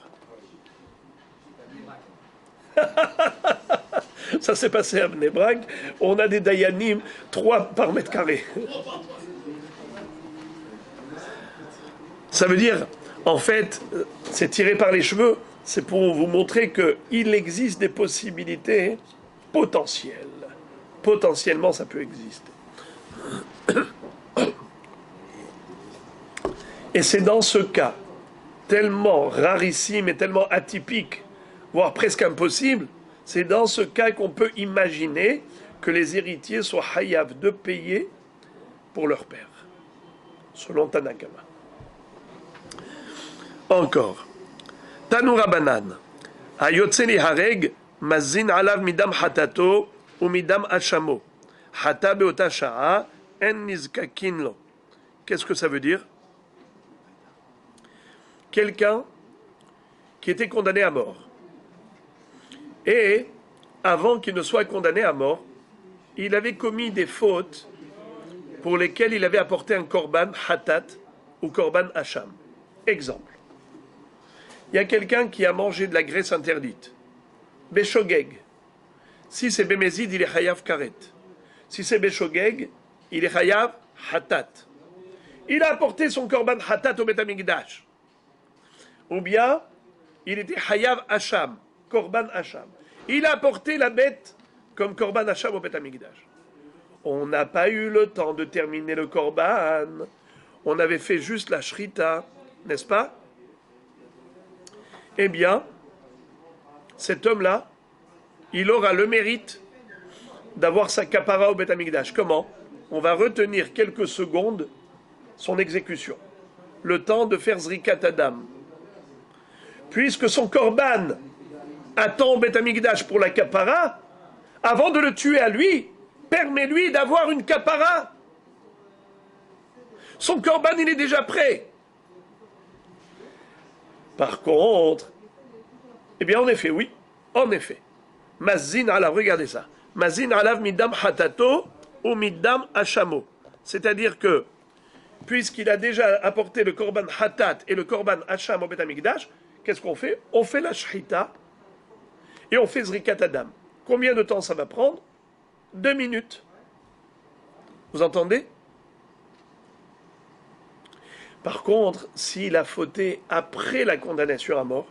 A: Ça s'est passé à Bnei Brak. On a des dayanim 3 par mètre carré. Ça veut dire, en fait, c'est tiré par les cheveux. C'est pour vous montrer qu'il existe des possibilités potentielles. Potentiellement, ça peut exister. Et c'est dans ce cas, tellement rarissime et tellement atypique, voire presque impossible, c'est dans ce cas qu'on peut imaginer que les héritiers soient hayav de payer pour leur père, selon Tanakama. Encore. Tanoura Banan. Ayotzeli hareg mazin alav midam hatato ou midam hachamo. Hata beota sha'a en nizkakin lo. Qu'est-ce que ça veut dire? Quelqu'un qui était condamné à mort. Et avant qu'il ne soit condamné à mort, il avait commis des fautes pour lesquelles il avait apporté un korban hatat ou korban hacham. Exemple. Il y a quelqu'un qui a mangé de la graisse interdite. Beshogeg. Si c'est Bémézid, il est chayav karet. Si c'est Beshogeg, il est chayav hatat. Il a apporté son korban hatat au Beth Amikdash. Ou bien, il était chayav hacham, korban hacham. Il a apporté la bête comme korban hacham au Beth Amikdash. On n'a pas eu le temps de terminer le korban. On avait fait juste la shrita n'est-ce pas? Eh bien, cet homme-là, il aura le mérite d'avoir sa kapara au Beth Amikdash. Comment? On va retenir quelques secondes son exécution. Le temps de faire Zrikat Adam. Puisque son korban attend au Beth Amikdash pour la kapara, avant de le tuer à lui, permets-lui d'avoir une kapara. Son korban, il est déjà prêt. Par contre, eh bien, en effet, oui, en effet. Mazin alav, regardez ça. Mazin alav midam hatato ou midam hachamo. C'est-à-dire que, puisqu'il a déjà apporté le korban hatat et le korban hacham au Beth Amikdash, qu'est-ce qu'on fait? On fait la shchita et on fait zrikat adam. Combien de temps ça va prendre? 2 minutes. Vous entendez? Par contre, s'il a fauté après la condamnation à mort,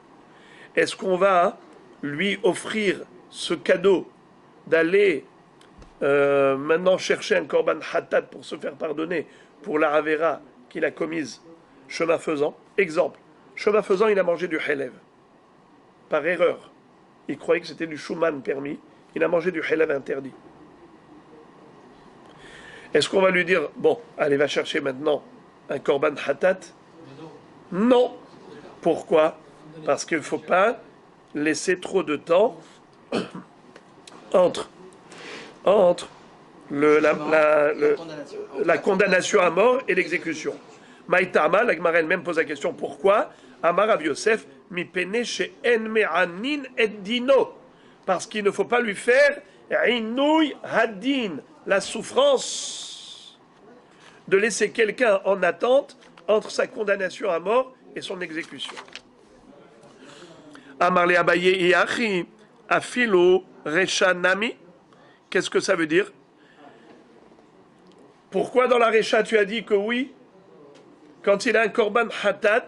A: est-ce qu'on va lui offrir ce cadeau d'aller maintenant chercher un korban hatat pour se faire pardonner pour la ravera qu'il a commise chemin faisant? Exemple, chemin faisant, il a mangé du helev. Par erreur. Il croyait que c'était du shuman permis. Il a mangé du helev interdit. Est-ce qu'on va lui dire, bon, allez, va chercher maintenant un korban hatat? Non. Pourquoi? Parce qu'il ne faut pas laisser trop de temps entre la condamnation à mort et l'exécution. Maïtama, la Gemara elle-même pose la question, pourquoi? Amar Rav Yosef, mi pene she'en me'anin et dino. Parce qu'il ne faut pas lui faire inouï hadin, la souffrance de laisser quelqu'un en attente entre sa condamnation à mort et son exécution. Amar le Abaye Iachi, afilo reshanami. Qu'est-ce que ça veut dire? Pourquoi dans la Recha tu as dit que oui, quand il a un korban hatat,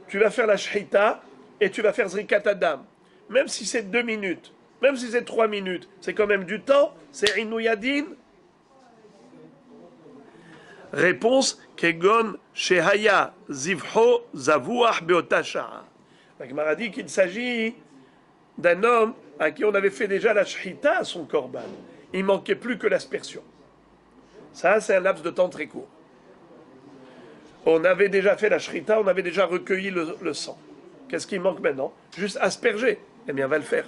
A: tu vas faire la shchita et tu vas faire zrikat adam. Même si c'est 2 minutes, même si c'est 3 minutes, c'est quand même du temps, c'est inouïadin. Réponse, kegon shehaya zivho zavuach beotasha. La Gemara dit qu'il s'agit d'un homme à qui on avait fait déjà la shchita à son korban. Il ne manquait plus que l'aspersion. Ça, c'est un laps de temps très court. On avait déjà fait la shrita, on avait déjà recueilli le sang. Qu'est-ce qui manque maintenant? Juste asperger. Eh bien, on va le faire.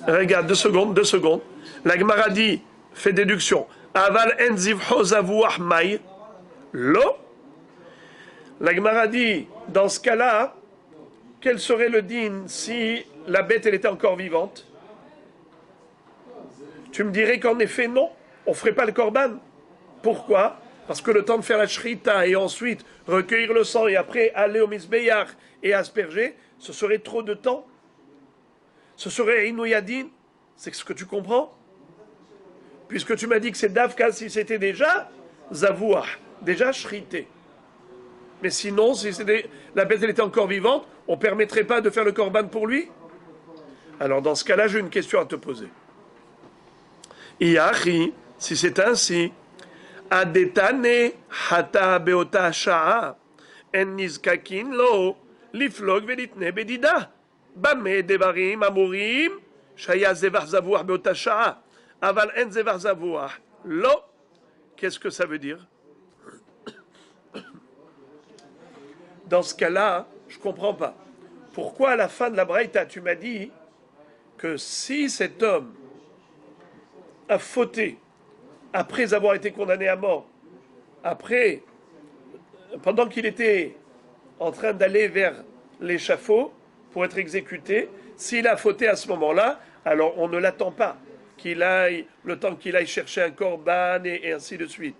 A: Regarde, 2 secondes. La Gemara dit, fait déduction. Aval en zivho zavuach mai. Lo. La Gemara dit, dans ce cas-là, quel serait le din si la bête, elle était encore vivante? Tu me dirais qu'en effet, non. On ne ferait pas le korban. Pourquoi? Parce que le temps de faire la shrita et ensuite recueillir le sang et après aller au misbeyach et asperger, ce serait trop de temps. Ce serait inouïadin. C'est ce que tu comprends? Puisque tu m'as dit que c'est davka si c'était déjà zavouah, déjà shrité. Mais sinon, si la bête elle était encore vivante, on ne permettrait pas de faire le korban pour lui? Alors dans ce cas-là, j'ai une question à te poser. Iachi, si c'est ainsi, adetane hata beota sha'a en nizkakin lo liflog velitne bedida bame devarim amurim shaya zevar zavouah beota sha'a aval en zevar zavouah lo. Qu'est-ce que ça veut dire? Dans ce cas-là, je ne comprends pas. Pourquoi à la fin de la braïta, tu m'as dit que si cet homme a fauté après avoir été condamné à mort, pendant qu'il était en train d'aller vers l'échafaud pour être exécuté, s'il a fauté à ce moment-là, alors on ne l'attend pas le temps qu'il aille chercher un korban et ainsi de suite.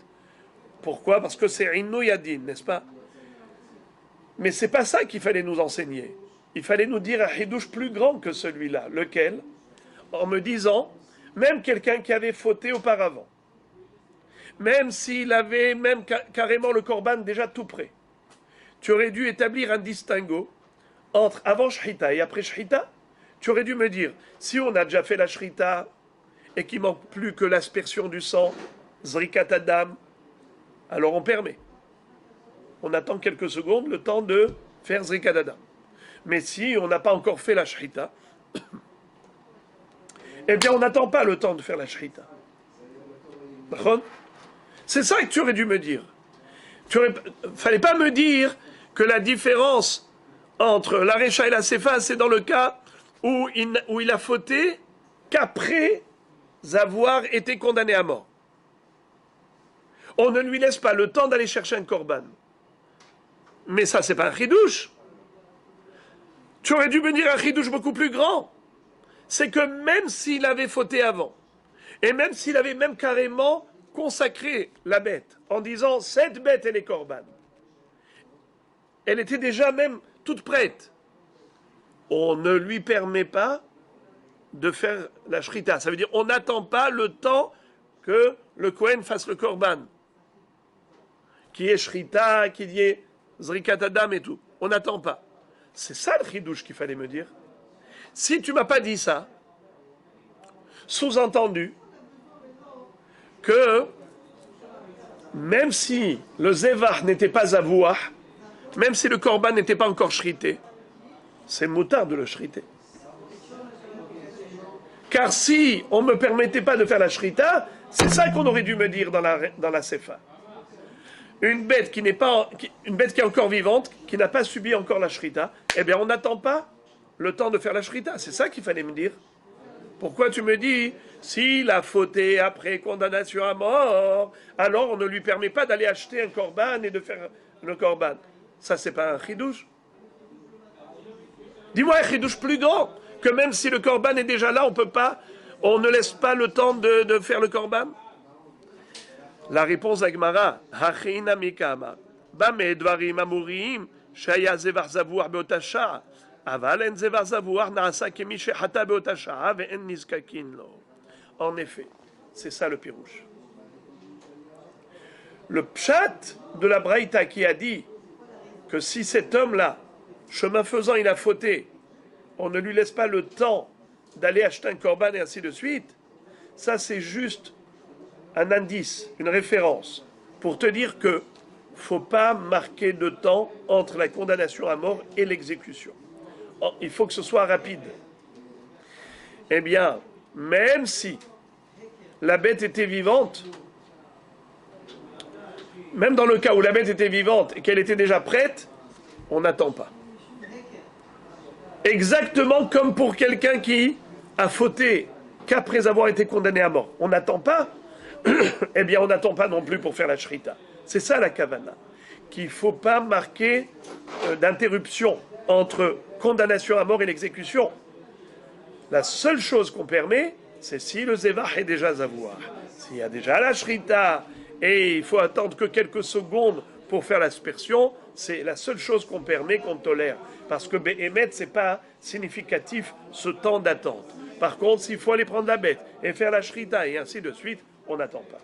A: Pourquoi? Parce que c'est inouïadin, n'est-ce pas? Mais c'est pas ça qu'il fallait nous enseigner. Il fallait nous dire un hidouche plus grand que celui-là. Lequel? En me disant, même quelqu'un qui avait fauté auparavant, même s'il avait même carrément le korban déjà tout prêt, tu aurais dû établir un distinguo entre avant shrita et après shrita. Tu aurais dû me dire, si on a déjà fait la shrita et qu'il manque plus que l'aspersion du sang, zrikat adam, alors on permet. on attend quelques secondes, le temps de faire Zrikat Adam. Mais si on n'a pas encore fait la Shrita, eh bien on n'attend pas le temps de faire la Shrita. C'est ça que tu aurais dû me dire. Fallait pas me dire que la différence entre la Récha et la Sefa, c'est dans le cas où il a fauté qu'après avoir été condamné à mort. On ne lui laisse pas le temps d'aller chercher un korban. Mais ça, c'est pas un chidouche. Tu aurais dû me dire un chidouche beaucoup plus grand. C'est que même s'il avait fauté avant, et même s'il avait même carrément consacré la bête, en disant, cette bête, elle est korban, elle était déjà même toute prête, on ne lui permet pas de faire la shrita. Ça veut dire, on n'attend pas le temps que le Kohen fasse le korban. Qu'il y ait shrita, qu'il y ait zrikat adam et tout. On n'attend pas. C'est ça le chidouche qu'il fallait me dire. Si tu m'as pas dit ça, sous-entendu que même si le zevach n'était pas avouah, même si le korban n'était pas encore shrité, c'est moutard de le shriter. Car si on ne me permettait pas de faire la shrita, c'est ça qu'on aurait dû me dire dans la sefa. Une bête qui est encore vivante, qui n'a pas subi encore la shrita, eh bien on n'attend pas le temps de faire la shrita. C'est ça qu'il fallait me dire. Pourquoi tu me dis, s'il a fauté après condamnation à mort, alors on ne lui permet pas d'aller acheter un korban et de faire le korban. Ça, c'est pas un chidouche. Dis-moi un chidouche plus grand, que même si le korban est déjà là, on ne laisse pas le temps de faire le korban. La réponse à Gemara, Hachina Mikama, Bame Dvarim Amurim, Shaya Zevar Zavouar Beotasha, Aval En Zevar Zavouar Naasa Kemi Shehata Beotasha, Ve En Nizkakin Lo. En effet, c'est ça le pirouche. Le pshat de la Braïta qui a dit que si cet homme-là, chemin faisant, il a fauté, on ne lui laisse pas le temps d'aller acheter un korban et ainsi de suite, ça c'est juste un indice, une référence, pour te dire que faut pas marquer de temps entre la condamnation à mort et l'exécution. Il faut que ce soit rapide. Eh bien, même si la bête était vivante, même dans le cas où la bête était vivante et qu'elle était déjà prête, on n'attend pas. Exactement comme pour quelqu'un qui a fauté qu'après avoir été condamné à mort. On n'attend pas. Eh bien, on n'attend pas non plus pour faire la shrita. C'est ça la kavana. Qu'il ne faut pas marquer d'interruption entre condamnation à mort et l'exécution. La seule chose qu'on permet, c'est si le zevach est déjà zavouar. S'il y a déjà la shrita et il faut attendre que quelques secondes pour faire l'aspersion, c'est la seule chose qu'on permet, qu'on tolère. Parce que Behemet, ce n'est pas significatif ce temps d'attente. Par contre, s'il faut aller prendre la bête et faire la shrita et ainsi de suite, on n'attend pas.